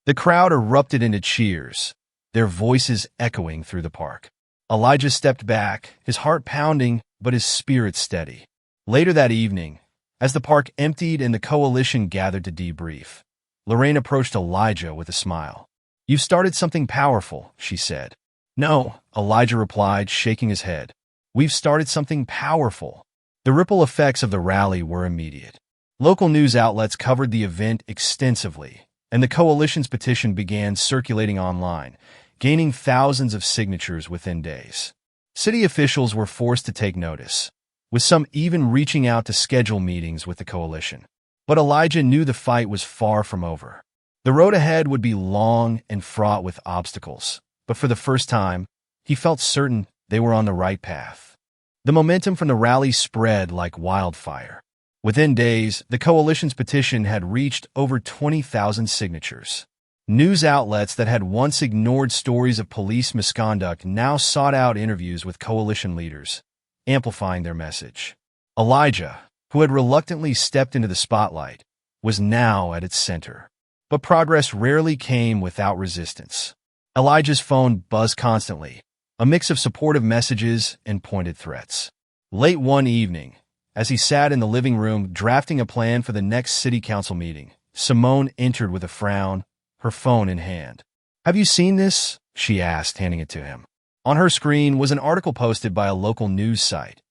The crowd erupted into cheers, their voices echoing through the park. Elijah stepped back, his heart pounding, but his spirit steady. Later that evening, as the park emptied and the coalition gathered to debrief, Lorraine approached Elijah with a smile. "You've started something powerful," she said. "No," Elijah replied, shaking his head. "We've started something powerful." The ripple effects of the rally were immediate. Local news outlets covered the event extensively, and the coalition's petition began circulating online, gaining thousands of signatures within days. City officials were forced to take notice, with some even reaching out to schedule meetings with the coalition. But Elijah knew the fight was far from over. The road ahead would be long and fraught with obstacles, but for the first time, he felt certain they were on the right path. The momentum from the rally spread like wildfire. Within days, the coalition's petition had reached over 20,000 signatures. News outlets that had once ignored stories of police misconduct now sought out interviews with coalition leaders, amplifying their message. Elijah, who had reluctantly stepped into the spotlight, was now at its center. But progress rarely came without resistance. Elijah's phone buzzed constantly, a mix of supportive messages and pointed threats. Late one evening, as he sat in the living room drafting a plan for the next city council meeting, Simone entered with a frown, her phone in hand. "Have you seen this?" she asked, handing it to him. On her screen was an article posted by a local news site.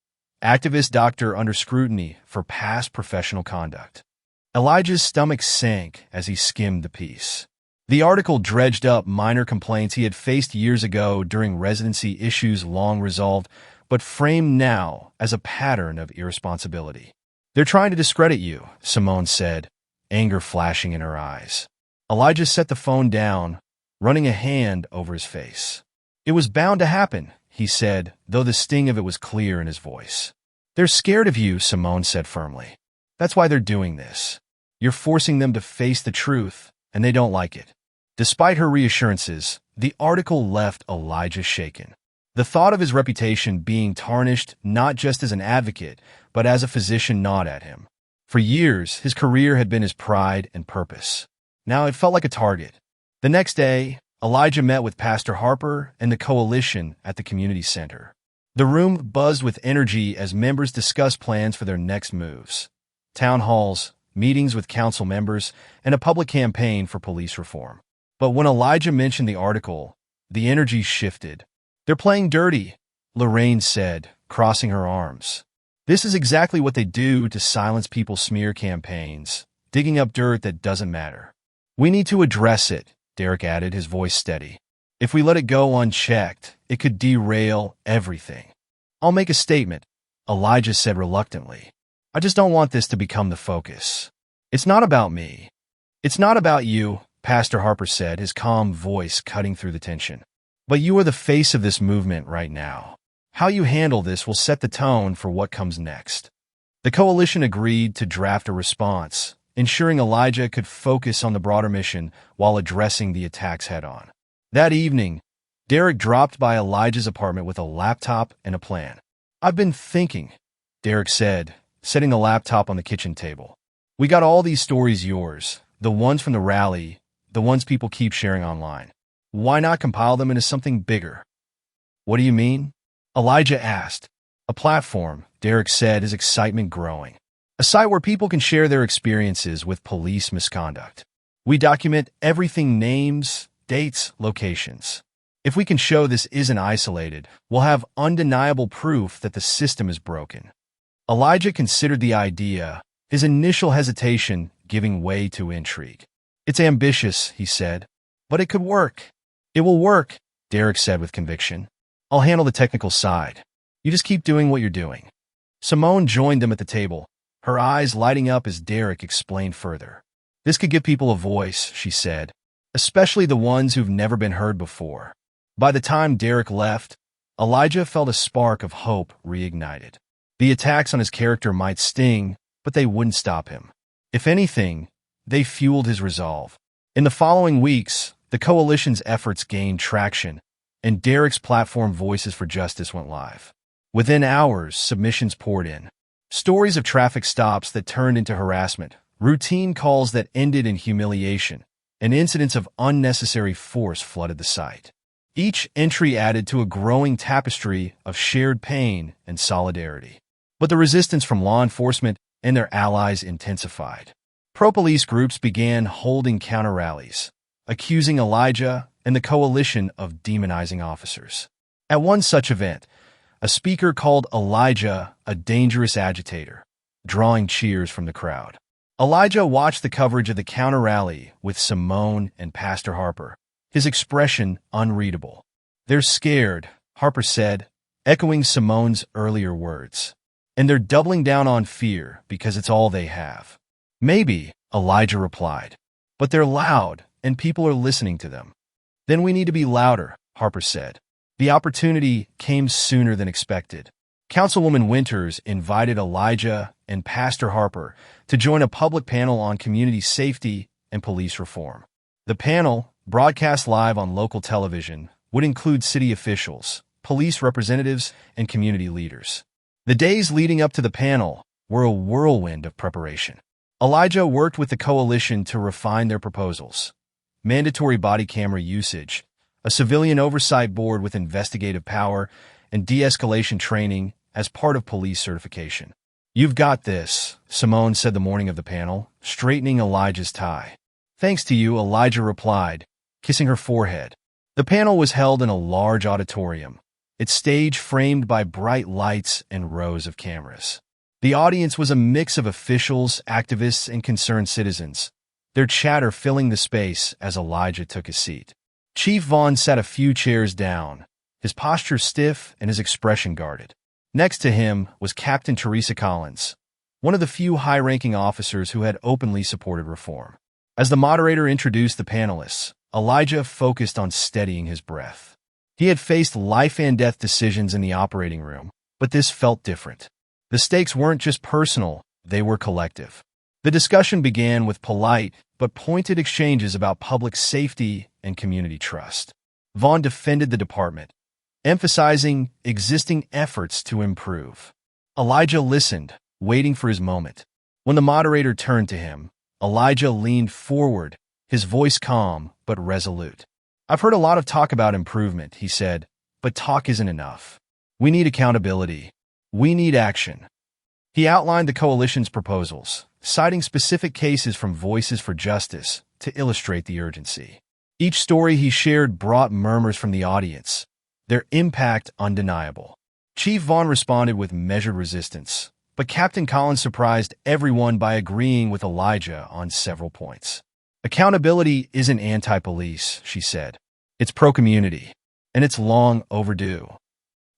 "Activist doctor under scrutiny for past professional conduct." Elijah's stomach sank as he skimmed the piece. The article dredged up minor complaints he had faced years ago during residency, issues long resolved, but framed now as a pattern of irresponsibility. "They're trying to discredit you," Simone said, anger flashing in her eyes. Elijah set the phone down, running a hand over his face. "It was bound to happen," he said, though the sting of it was clear in his voice. "They're scared of you," Simone said firmly. "That's why they're doing this. You're forcing them to face the truth, and they don't like it." Despite her reassurances, the article left Elijah shaken. The thought of his reputation being tarnished not just as an advocate, but as a physician gnawed at him. For years, his career had been his pride and purpose. Now it felt like a target. The next day, Elijah met with Pastor Harper and the coalition at the community center. The room buzzed with energy as members discussed plans for their next moves. Town halls, meetings with council members, and a public campaign for police reform. But when Elijah mentioned the article, the energy shifted. "They're playing dirty," Lorraine said, crossing her arms. "This is exactly what they do to silence people's smear campaigns, digging up dirt that doesn't matter." "We need to address it," Derek added, his voice steady. If we let it go unchecked, it could derail everything. I'll make a statement, Elijah said reluctantly. I just don't want this to become the focus. It's not about me. It's not about you, Pastor Harper said, his calm voice cutting through the tension. But you are the face of this movement right now. How you handle this will set the tone for what comes next. The coalition agreed to draft a response, ensuring Elijah could focus on the broader mission while addressing the attacks head-on. That evening, Derek dropped by Elijah's apartment with a laptop and a plan. I've been thinking, Derek said, setting the laptop on the kitchen table. We got all these stories yours, the ones from the rally, the ones people keep sharing online. Why not compile them into something bigger? What do you mean? Elijah asked. A platform, Derek said, his excitement growing. A site where people can share their experiences with police misconduct. We document everything: names, dates, locations. If we can show this isn't isolated, we'll have undeniable proof that the system is broken. Elijah considered the idea, his initial hesitation giving way to intrigue. It's ambitious, he said, but it could work. It will work, Derek said with conviction. I'll handle the technical side. You just keep doing what you're doing. Simone joined them at the table, her eyes lighting up as Derek explained further. This could give people a voice, she said, especially the ones who've never been heard before. By the time Derek left, Elijah felt a spark of hope reignited. The attacks on his character might sting, but they wouldn't stop him. If anything, they fueled his resolve. In the following weeks, the coalition's efforts gained traction, and Derek's platform Voices for Justice went live. Within hours, submissions poured in. Stories of traffic stops that turned into harassment, routine calls that ended in humiliation, and incidents of unnecessary force flooded the site. Each entry added to a growing tapestry of shared pain and solidarity. But the resistance from law enforcement and their allies intensified. Pro-police groups began holding counter-rallies, accusing Elijah and the coalition of demonizing officers. At one such event, a speaker called Elijah a dangerous agitator, drawing cheers from the crowd. Elijah watched the coverage of the counter-rally with Simone and Pastor Harper, his expression unreadable. They're scared, Harper said, echoing Simone's earlier words. And they're doubling down on fear because it's all they have. Maybe, Elijah replied, but they're loud and people are listening to them. Then we need to be louder, Harper said. The opportunity came sooner than expected. Councilwoman Winters invited Elijah and Pastor Harper to join a public panel on community safety and police reform. The panel, broadcast live on local television, would include city officials, police representatives, and community leaders. The days leading up to the panel were a whirlwind of preparation. Elijah worked with the coalition to refine their proposals. Mandatory body camera usage, a civilian oversight board with investigative power, and de-escalation training as part of police certification. You've got this, Simone said the morning of the panel, straightening Elijah's tie. Thanks to you, Elijah replied, kissing her forehead. The panel was held in a large auditorium, its stage framed by bright lights and rows of cameras. The audience was a mix of officials, activists, and concerned citizens, their chatter filling the space as Elijah took his seat. Chief Vaughn sat a few chairs down, his posture stiff and his expression guarded. Next to him was Captain Teresa Collins, one of the few high-ranking officers who had openly supported reform. As the moderator introduced the panelists, Elijah focused on steadying his breath. He had faced life-and-death decisions in the operating room, but this felt different. The stakes weren't just personal, they were collective. The discussion began with polite but pointed exchanges about public safety and community trust. Vaughn defended the department, emphasizing existing efforts to improve. Elijah listened, waiting for his moment. When the moderator turned to him, Elijah leaned forward, his voice calm but resolute. I've heard a lot of talk about improvement, he said, but talk isn't enough. We need accountability. We need action. He outlined the coalition's proposals, citing specific cases from Voices for Justice to illustrate the urgency. Each story he shared brought murmurs from the audience, their impact undeniable. Chief Vaughn responded with measured resistance, but Captain Collins surprised everyone by agreeing with Elijah on several points. Accountability isn't anti-police, she said. It's pro-community, and it's long overdue.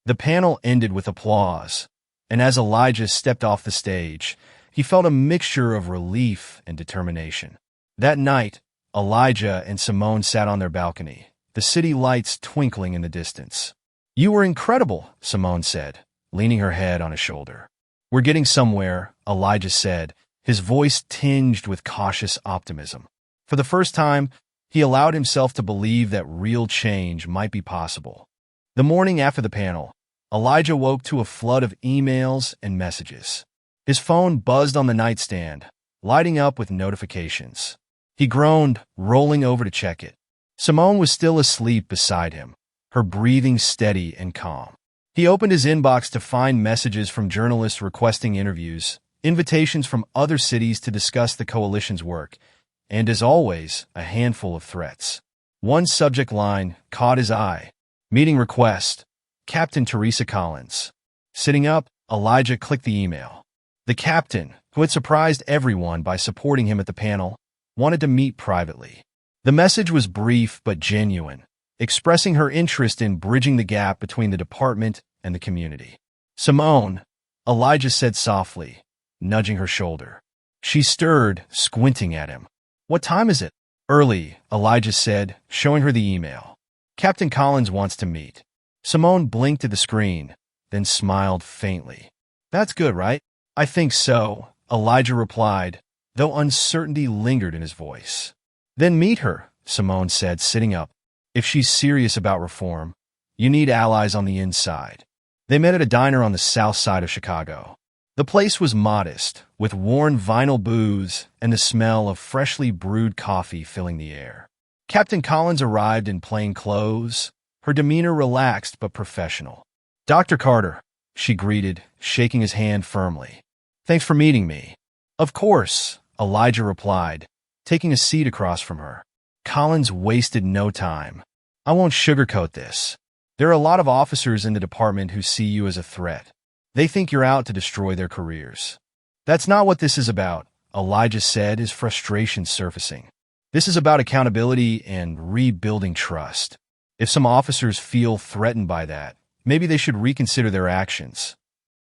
The panel ended with applause, and as Elijah stepped off the stage, he felt a mixture of relief and determination. That night, Elijah and Simone sat on their balcony, the city lights twinkling in the distance. "You were incredible," Simone said, leaning her head on his shoulder. "We're getting somewhere," Elijah said, his voice tinged with cautious optimism. For the first time, he allowed himself to believe that real change might be possible. The morning after the panel, Elijah woke to a flood of emails and messages. His phone buzzed on the nightstand, lighting up with notifications. He groaned, rolling over to check it. Simone was still asleep beside him, her breathing steady and calm. He opened his inbox to find messages from journalists requesting interviews, invitations from other cities to discuss the coalition's work, and, as always, a handful of threats. One subject line caught his eye. Meeting request, Captain Teresa Collins. Sitting up, Elijah clicked the email. The captain, who had surprised everyone by supporting him at the panel, wanted to meet privately. The message was brief but genuine, expressing her interest in bridging the gap between the department and the community. "Simone," Elijah said softly, nudging her shoulder. She stirred, squinting at him. "What time is it?" "Early," Elijah said, showing her the email. "Captain Collins wants to meet." Simone blinked at the screen, then smiled faintly. "That's good, right?" "I think so," Elijah replied, though uncertainty lingered in his voice. "Then meet her," Simone said, sitting up. "If she's serious about reform, you need allies on the inside." They met at a diner on the south side of Chicago. The place was modest, with worn vinyl booths and the smell of freshly brewed coffee filling the air. Captain Collins arrived in plain clothes, her demeanor relaxed but professional. "Dr. Carter," she greeted, shaking his hand firmly. "Thanks for meeting me." "Of course," Elijah replied, taking a seat across from her. Collins wasted no time. "I won't sugarcoat this. There are a lot of officers in the department who see you as a threat. They think you're out to destroy their careers." "That's not what this is about," Elijah said, his frustration surfacing. "This is about accountability and rebuilding trust. If some officers feel threatened by that, maybe they should reconsider their actions."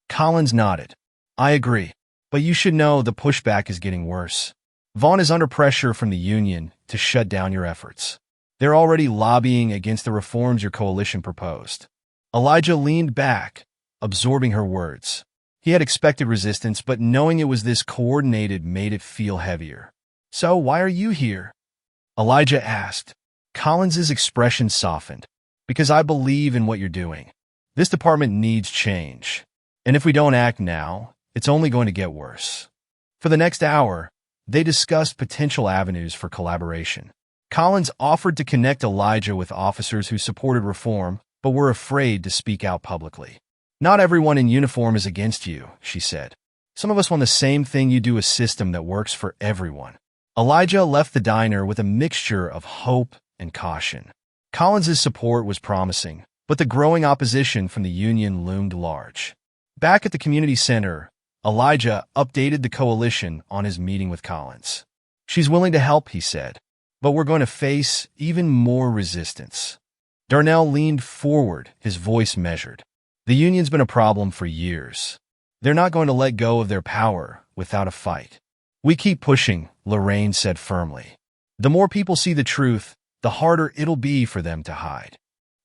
Collins nodded. "I agree. But you should know the pushback is getting worse. Vaughn is under pressure from the union to shut down your efforts. They're already lobbying against the reforms your coalition proposed." Elijah leaned back, absorbing her words. He had expected resistance, but knowing it was this coordinated made it feel heavier. "So why are you here?" Elijah asked. Collins's expression softened. "Because I believe in what you're doing. This department needs change. And if we don't act now, it's only going to get worse." For the next hour, they discussed potential avenues for collaboration. Collins offered to connect Elijah with officers who supported reform, but were afraid to speak out publicly. "Not everyone in uniform is against you," she said. "Some of us want the same thing you do, a system that works for everyone." Elijah left the diner with a mixture of hope and caution. Collins's support was promising, but the growing opposition from the union loomed large. Back at the community center, Elijah updated the coalition on his meeting with Collins. "She's willing to help," he said, "but we're going to face even more resistance." Darnell leaned forward, his voice measured. "The union's been a problem for years. They're not going to let go of their power without a fight." "We keep pushing," Lorraine said firmly. "The more people see the truth, the harder it'll be for them to hide."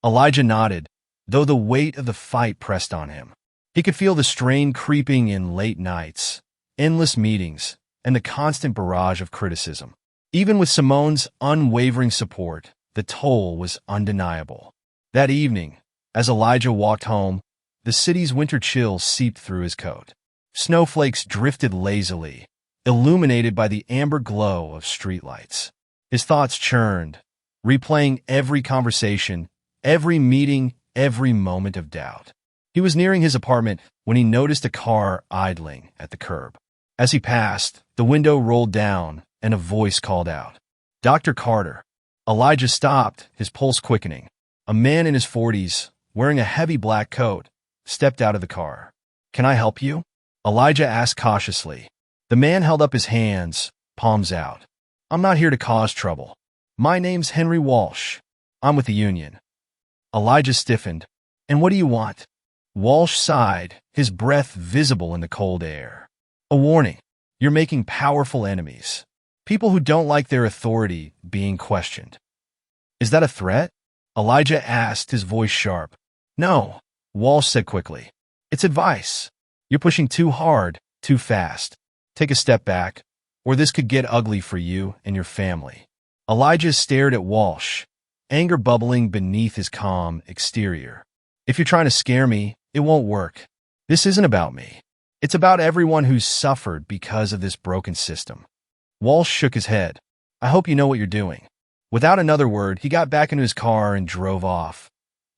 Elijah nodded, though the weight of the fight pressed on him. He could feel the strain creeping in late nights, endless meetings, and the constant barrage of criticism. Even with Simone's unwavering support, the toll was undeniable. That evening, as Elijah walked home, the city's winter chill seeped through his coat. Snowflakes drifted lazily, illuminated by the amber glow of streetlights. His thoughts churned, replaying every conversation, every meeting, every moment of doubt. He was nearing his apartment when he noticed a car idling at the curb. As he passed, the window rolled down and a voice called out, "Dr. Carter." Elijah stopped, his pulse quickening. A man in his 40s, wearing a heavy black coat, stepped out of the car. "Can I help you?" Elijah asked cautiously. The man held up his hands, palms out. "I'm not here to cause trouble. My name's Henry Walsh." I'm with the union. Elijah stiffened. And what do you want? Walsh sighed, his breath visible in the cold air. A warning. You're making powerful enemies. People who don't like their authority being questioned. Is that a threat? Elijah asked, his voice sharp. No, Walsh said quickly. It's advice. You're pushing too hard, too fast. Take a step back, or this could get ugly for you and your family. Elijah stared at Walsh, anger bubbling beneath his calm exterior. If you're trying to scare me, it won't work. This isn't about me. It's about everyone who's suffered because of this broken system. Walsh shook his head. I hope you know what you're doing. Without another word, he got back into his car and drove off,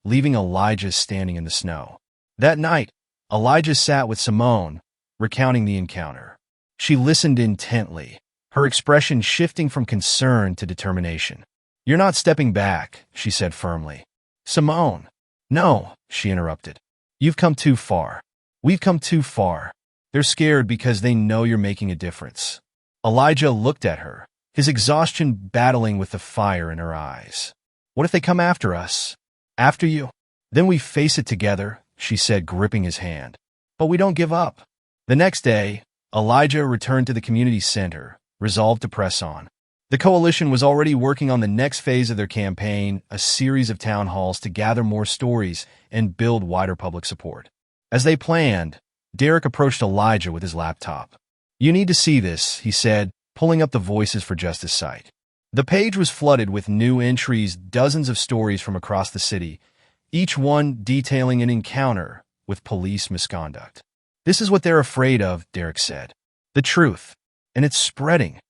leaving Elijah standing in the snow. That night, Elijah sat with Simone, recounting the encounter. She listened intently, her expression shifting from concern to determination. You're not stepping back, she said firmly. Simone. No, she interrupted. You've come too far. We've come too far. They're scared because they know you're making a difference. Elijah looked at her, his exhaustion battling with the fire in her eyes. What if they come after us? After you? Then we face it together, she said, gripping his hand. But we don't give up. The next day, Elijah returned to the community center, resolved to press on. The coalition was already working on the next phase of their campaign, a series of town halls to gather more stories and build wider public support. As they planned, Derek approached Elijah with his laptop. You need to see this, he said, pulling up the Voices for Justice site. The page was flooded with new entries, dozens of stories from across the city, each one detailing an encounter with police misconduct. This is what they're afraid of, Derek said. The truth. And it's spreading.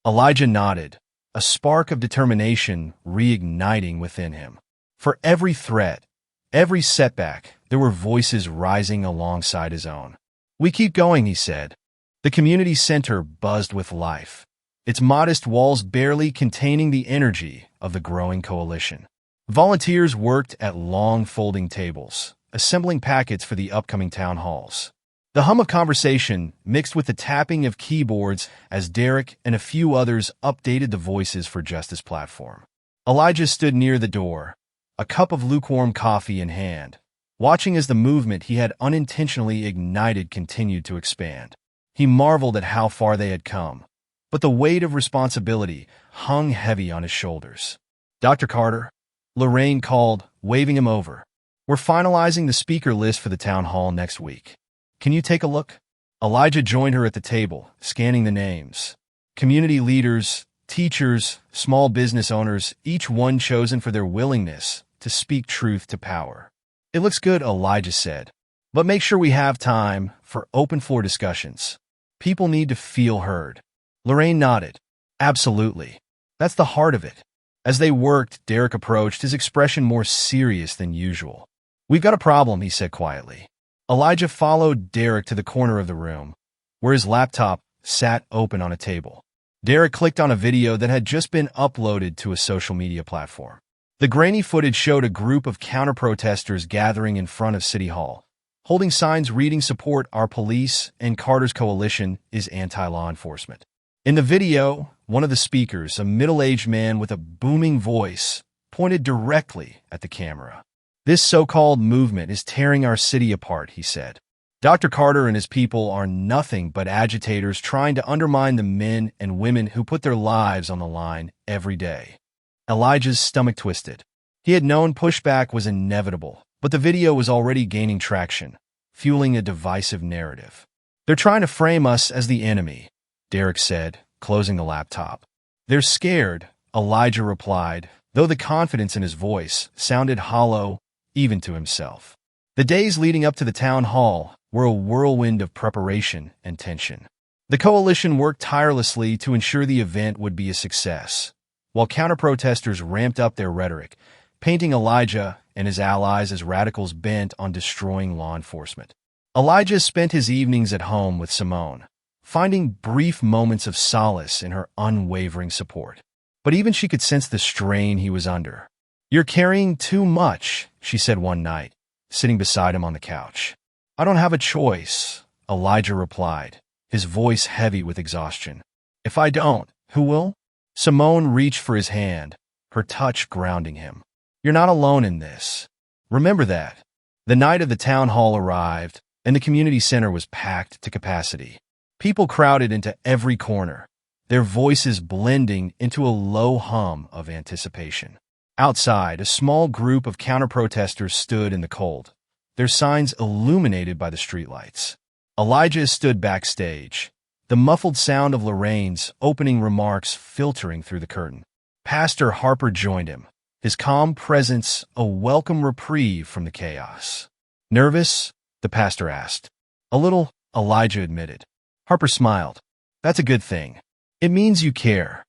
Elijah nodded, a spark of determination reigniting within him. For every threat, every setback, there were voices rising alongside his own. We keep going, he said. The community center buzzed with life, its modest walls barely containing the energy of the growing coalition. Volunteers worked at long folding tables, assembling packets for the upcoming town halls. The hum of conversation mixed with the tapping of keyboards as Derek and a few others updated the Voices for Justice platform. Elijah stood near the door, a cup of lukewarm coffee in hand, watching as the movement he had unintentionally ignited continued to expand. He marveled at how far they had come, but the weight of responsibility hung heavy on his shoulders. Dr. Carter, Lorraine called, waving him over. We're finalizing the speaker list for the town hall next week. Can you take a look? Elijah joined her at the table, scanning the names. Community leaders, teachers, small business owners, each one chosen for their willingness to speak truth to power. It looks good, Elijah said, but make sure we have time for open floor discussions. People need to feel heard. Lorraine nodded. Absolutely. That's the heart of it. As they worked, Derek approached, his expression more serious than usual. We've got a problem, he said quietly. Elijah followed Derek to the corner of the room, where his laptop sat open on a table. Derek clicked on a video that had just been uploaded to a social media platform. The grainy footage showed a group of counter-protesters gathering in front of City Hall, holding signs reading support our police and Carter's coalition is anti-law enforcement. In the video, one of the speakers, a middle-aged man with a booming voice, pointed directly at the camera. This so-called movement is tearing our city apart, he said. Dr. Carter and his people are nothing but agitators trying to undermine the men and women who put their lives on the line every day. Elijah's stomach twisted. He had known pushback was inevitable, but the video was already gaining traction, fueling a divisive narrative. They're trying to frame us as the enemy, Derek said, closing the laptop. They're scared, Elijah replied, though the confidence in his voice sounded hollow even to himself. The days leading up to the town hall were a whirlwind of preparation and tension. The coalition worked tirelessly to ensure the event would be a success, while counter-protesters ramped up their rhetoric, painting Elijah and his allies as radicals bent on destroying law enforcement. Elijah spent his evenings at home with Simone, finding brief moments of solace in her unwavering support. But even she could sense the strain he was under. You're carrying too much, she said one night, sitting beside him on the couch. I don't have a choice, Elijah replied, his voice heavy with exhaustion. If I don't, who will? Simone reached for his hand, her touch grounding him. You're not alone in this. Remember that. The night of the town hall arrived, and the community center was packed to capacity. People crowded into every corner, their voices blending into a low hum of anticipation. Outside, a small group of counter-protesters stood in the cold, their signs illuminated by the streetlights. Elijah stood backstage, the muffled sound of Lorraine's opening remarks filtering through the curtain. Pastor Harper joined him, his calm presence a welcome reprieve from the chaos. "Nervous?" the pastor asked. "A little," Elijah admitted. Harper smiled. "That's a good thing. It means you care."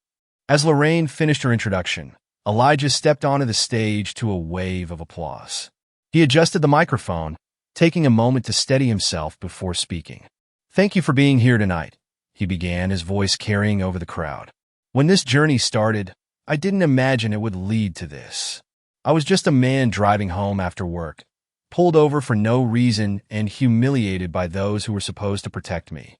As Lorraine finished her introduction, Elijah stepped onto the stage to a wave of applause. He adjusted the microphone, taking a moment to steady himself before speaking. "Thank you for being here tonight," he began, his voice carrying over the crowd. "When this journey started, I didn't imagine it would lead to this. I was just a man driving home after work, pulled over for no reason and humiliated by those who were supposed to protect me."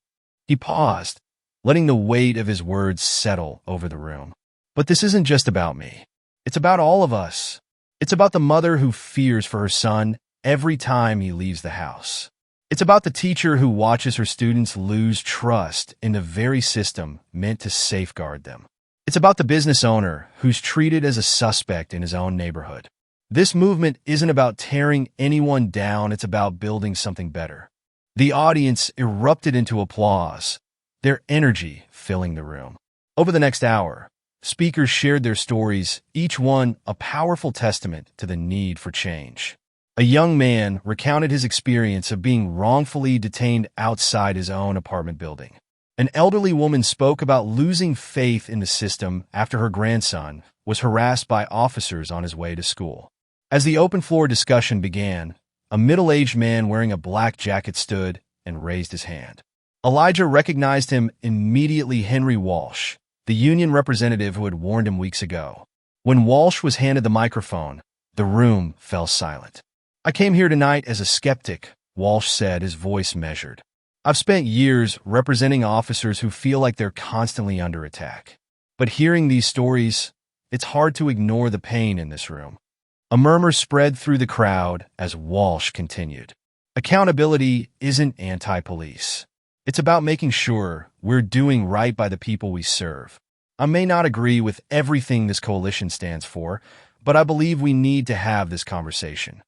He paused, letting the weight of his words settle over the room. "But this isn't just about me. It's about all of us. It's about the mother who fears for her son every time he leaves the house. It's about the teacher who watches her students lose trust in the very system meant to safeguard them. It's about the business owner who's treated as a suspect in his own neighborhood. This movement isn't about tearing anyone down, it's about building something better." The audience erupted into applause, their energy filling the room. Over the next hour, speakers shared their stories, each one a powerful testament to the need for change. A young man recounted his experience of being wrongfully detained outside his own apartment building. An elderly woman spoke about losing faith in the system after her grandson was harassed by officers on his way to school. As the open-floor discussion began, a middle-aged man wearing a black jacket stood and raised his hand. Elijah recognized him immediately. Henry Walsh, the union representative who had warned him weeks ago. When Walsh was handed the microphone, the room fell silent. "I came here tonight as a skeptic," Walsh said, his voice measured. "I've spent years representing officers who feel like they're constantly under attack. But hearing these stories, it's hard to ignore the pain in this room." A murmur spread through the crowd as Walsh continued. "Accountability isn't anti-police. It's about making sure we're doing right by the people we serve. I may not agree with everything this coalition stands for, but I believe we need to have this conversation."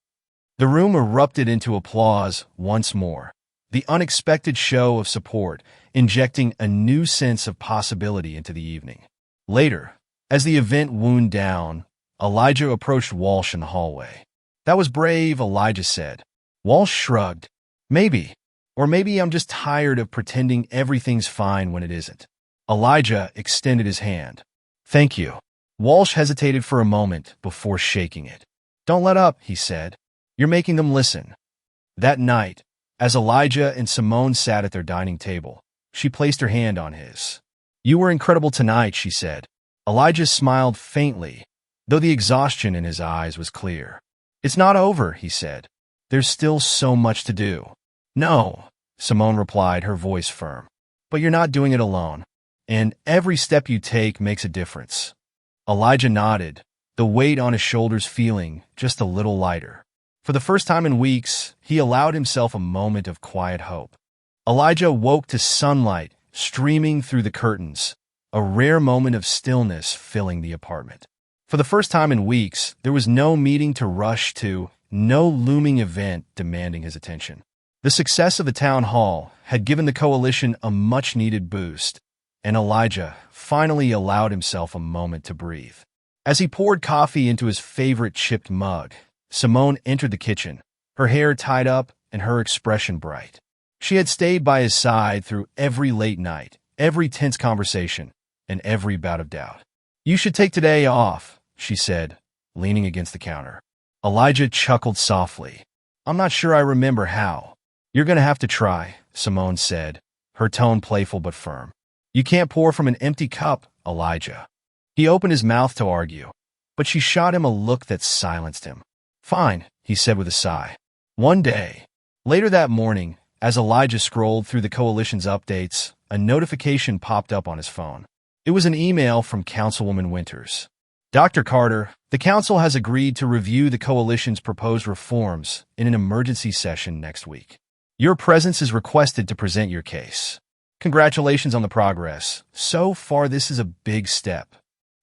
The room erupted into applause once more, the unexpected show of support injecting a new sense of possibility into the evening. Later, as the event wound down, Elijah approached Walsh in the hallway. "That was brave," Elijah said. Walsh shrugged. "Maybe. Or maybe I'm just tired of pretending everything's fine when it isn't." Elijah extended his hand. "Thank you." Walsh hesitated for a moment before shaking it. "Don't let up," he said. "You're making them listen." That night, as Elijah and Simone sat at their dining table, she placed her hand on his. "You were incredible tonight," she said. Elijah smiled faintly, though the exhaustion in his eyes was clear. "It's not over," he said. "There's still so much to do." "No," Simone replied, her voice firm. "But you're not doing it alone. And every step you take makes a difference." Elijah nodded, the weight on his shoulders feeling just a little lighter. For the first time in weeks, he allowed himself a moment of quiet hope. Elijah woke to sunlight streaming through the curtains, a rare moment of stillness filling the apartment. For the first time in weeks, there was no meeting to rush to, no looming event demanding his attention. The success of the town hall had given the coalition a much-needed boost, and Elijah finally allowed himself a moment to breathe. As he poured coffee into his favorite chipped mug, Simone entered the kitchen, her hair tied up and her expression bright. She had stayed by his side through every late night, every tense conversation, and every bout of doubt. "You should take today off," she said, leaning against the counter. Elijah chuckled softly. "I'm not sure I remember how." "You're going to have to try," Simone said, her tone playful but firm. "You can't pour from an empty cup, Elijah." He opened his mouth to argue, but she shot him a look that silenced him. "Fine," he said with a sigh. One day, later that morning, as Elijah scrolled through the coalition's updates, a notification popped up on his phone. It was an email from Councilwoman Winters. Dr. Carter, the Council has agreed to review the Coalition's proposed reforms in an emergency session next week. Your presence is requested to present your case. Congratulations on the progress. So far, this is a big step.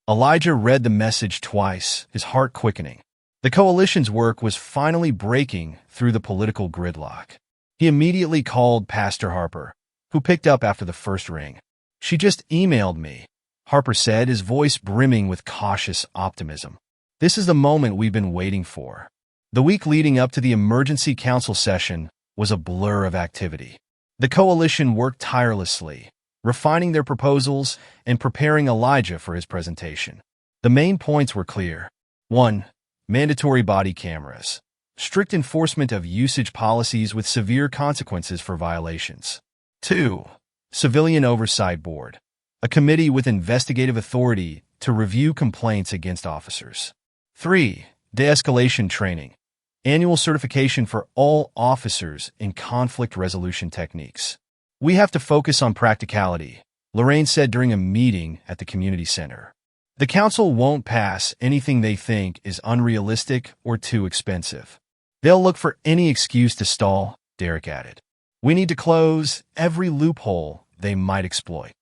Elijah read the message twice, his heart quickening. The Coalition's work was finally breaking through the political gridlock. He immediately called Pastor Harper, who picked up after the first ring. "She just emailed me," Harper said, his voice brimming with cautious optimism. "This is the moment we've been waiting for." The week leading up to the emergency council session was a blur of activity. The Coalition worked tirelessly, refining their proposals and preparing Elijah for his presentation. The main points were clear. 1. Mandatory body cameras. Strict enforcement of usage policies with severe consequences for violations. 2. Civilian Oversight Board. A committee with investigative authority to review complaints against officers. 3. De-escalation training. Annual certification for all officers in conflict resolution techniques. "We have to focus on practicality," Lorraine said during a meeting at the community center. "The council won't pass anything they think is unrealistic or too expensive. They'll look for any excuse to stall," Derek added. "We need to close every loophole they might exploit."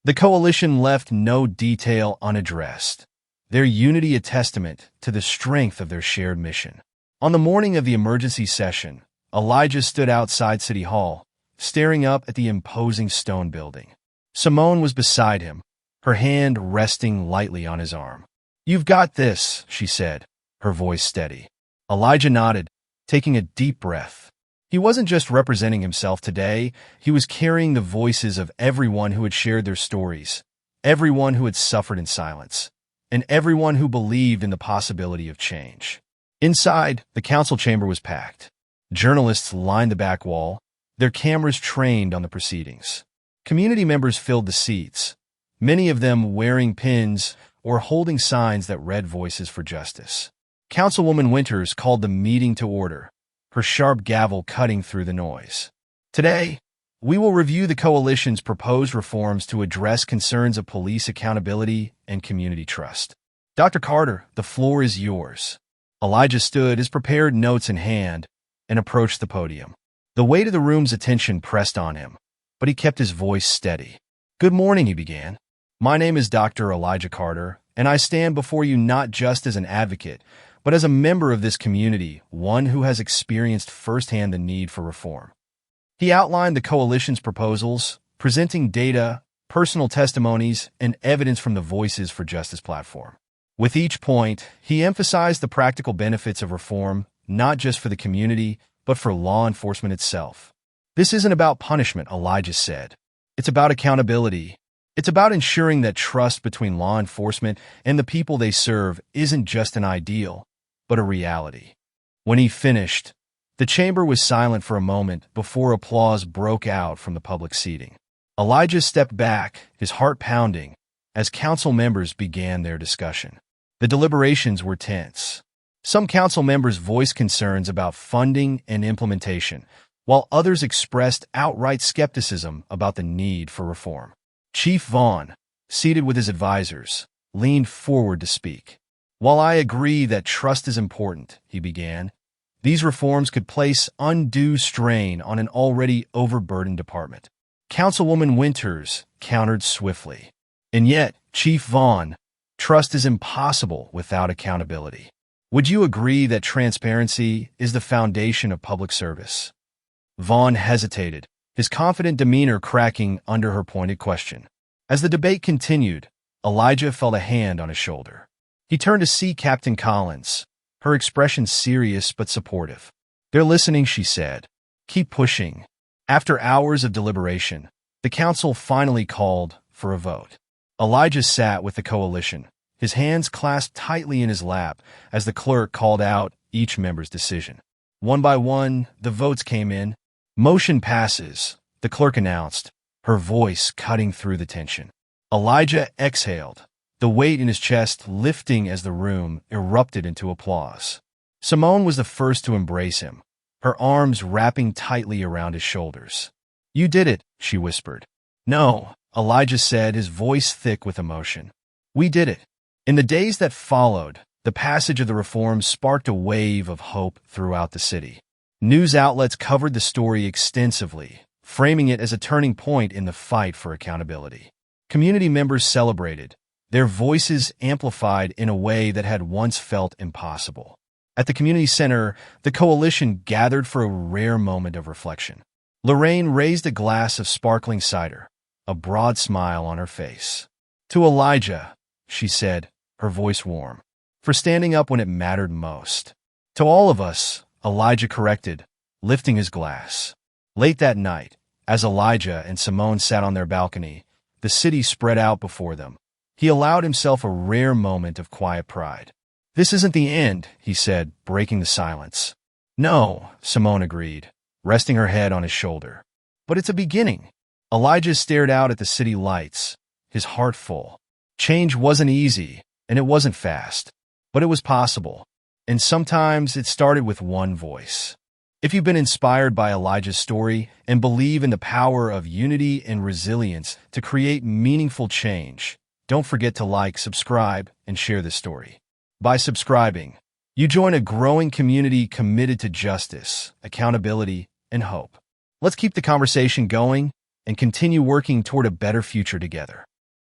The Coalition left no detail unaddressed, their unity a testament to the strength of their shared mission. On the morning of the emergency session, Elijah stood outside City Hall, staring up at the imposing stone building. Simone was beside him, her hand resting lightly on his arm. "You've got this," she said, her voice steady. Elijah nodded, taking a deep breath. He wasn't just representing himself today, he was carrying the voices of everyone who had shared their stories, everyone who had suffered in silence, and everyone who believed in the possibility of change. Inside, the council chamber was packed. Journalists lined the back wall, their cameras trained on the proceedings. Community members filled the seats, many of them wearing pins or holding signs that read "Voices for Justice." Councilwoman Winters called the meeting to order, her sharp gavel cutting through the noise. "Today, we will review the Coalition's proposed reforms to address concerns of police accountability and community trust. Dr. Carter, the floor is yours." Elijah stood, his prepared notes in hand, and approached the podium. The weight of the room's attention pressed on him, but he kept his voice steady. "Good morning," he began. "My name is Dr. Elijah Carter, and I stand before you not just as an advocate, but as a member of this community, one who has experienced firsthand the need for reform." He outlined the Coalition's proposals, presenting data, personal testimonies, and evidence from the Voices for Justice platform. With each point, he emphasized the practical benefits of reform, not just for the community, but for law enforcement itself. "This isn't about punishment," Elijah said. "It's about accountability. It's about ensuring that trust between law enforcement and the people they serve isn't just an ideal, but a reality." When he finished, the chamber was silent for a moment before applause broke out from the public seating. Elijah stepped back, his heart pounding, as council members began their discussion. The deliberations were tense. Some council members voiced concerns about funding and implementation, while others expressed outright skepticism about the need for reform. Chief Vaughn, seated with his advisors, leaned forward to speak. "While I agree that trust is important," he began, "these reforms could place undue strain on an already overburdened department." Councilwoman Winters countered swiftly. "And yet, Chief Vaughn, trust is impossible without accountability. Would you agree that transparency is the foundation of public service?" Vaughn hesitated, his confident demeanor cracking under her pointed question. As the debate continued, Elijah felt a hand on his shoulder. He turned to see Captain Collins, her expression serious but supportive. "They're listening," she said. "Keep pushing." After hours of deliberation, the council finally called for a vote. Elijah sat with the Coalition, his hands clasped tightly in his lap as the clerk called out each member's decision. One by one, the votes came in. "Motion passes," the clerk announced, her voice cutting through the tension. Elijah exhaled, the weight in his chest lifting as the room erupted into applause. Simone was the first to embrace him, her arms wrapping tightly around his shoulders. "You did it," she whispered. "No," Elijah said, his voice thick with emotion. "We did it. In the days that followed, the passage of the reforms sparked a wave of hope throughout the city. News outlets covered the story extensively, framing it as a turning point in the fight for accountability. Community members celebrated, their voices amplified in a way that had once felt impossible. At the community center, the coalition gathered for a rare moment of reflection. Lorraine raised a glass of sparkling cider, a broad smile on her face. "To Elijah," she said, her voice warm, "for standing up when it mattered most." "To all of us," Elijah corrected, lifting his glass. Late that night, as Elijah and Simone sat on their balcony, the city spread out before them. He allowed himself a rare moment of quiet pride. "This isn't the end," he said, breaking the silence. "No," Simone agreed, resting her head on his shoulder. "But it's a beginning." Elijah stared out at the city lights, his heart full. Change wasn't easy, and it wasn't fast, but it was possible. And sometimes it started with one voice. If you've been inspired by Elijah's story and believe in the power of unity and resilience to create meaningful change, don't forget to like, subscribe, and share this story. By subscribing, you join a growing community committed to justice, accountability, and hope. Let's keep the conversation going and continue working toward a better future together.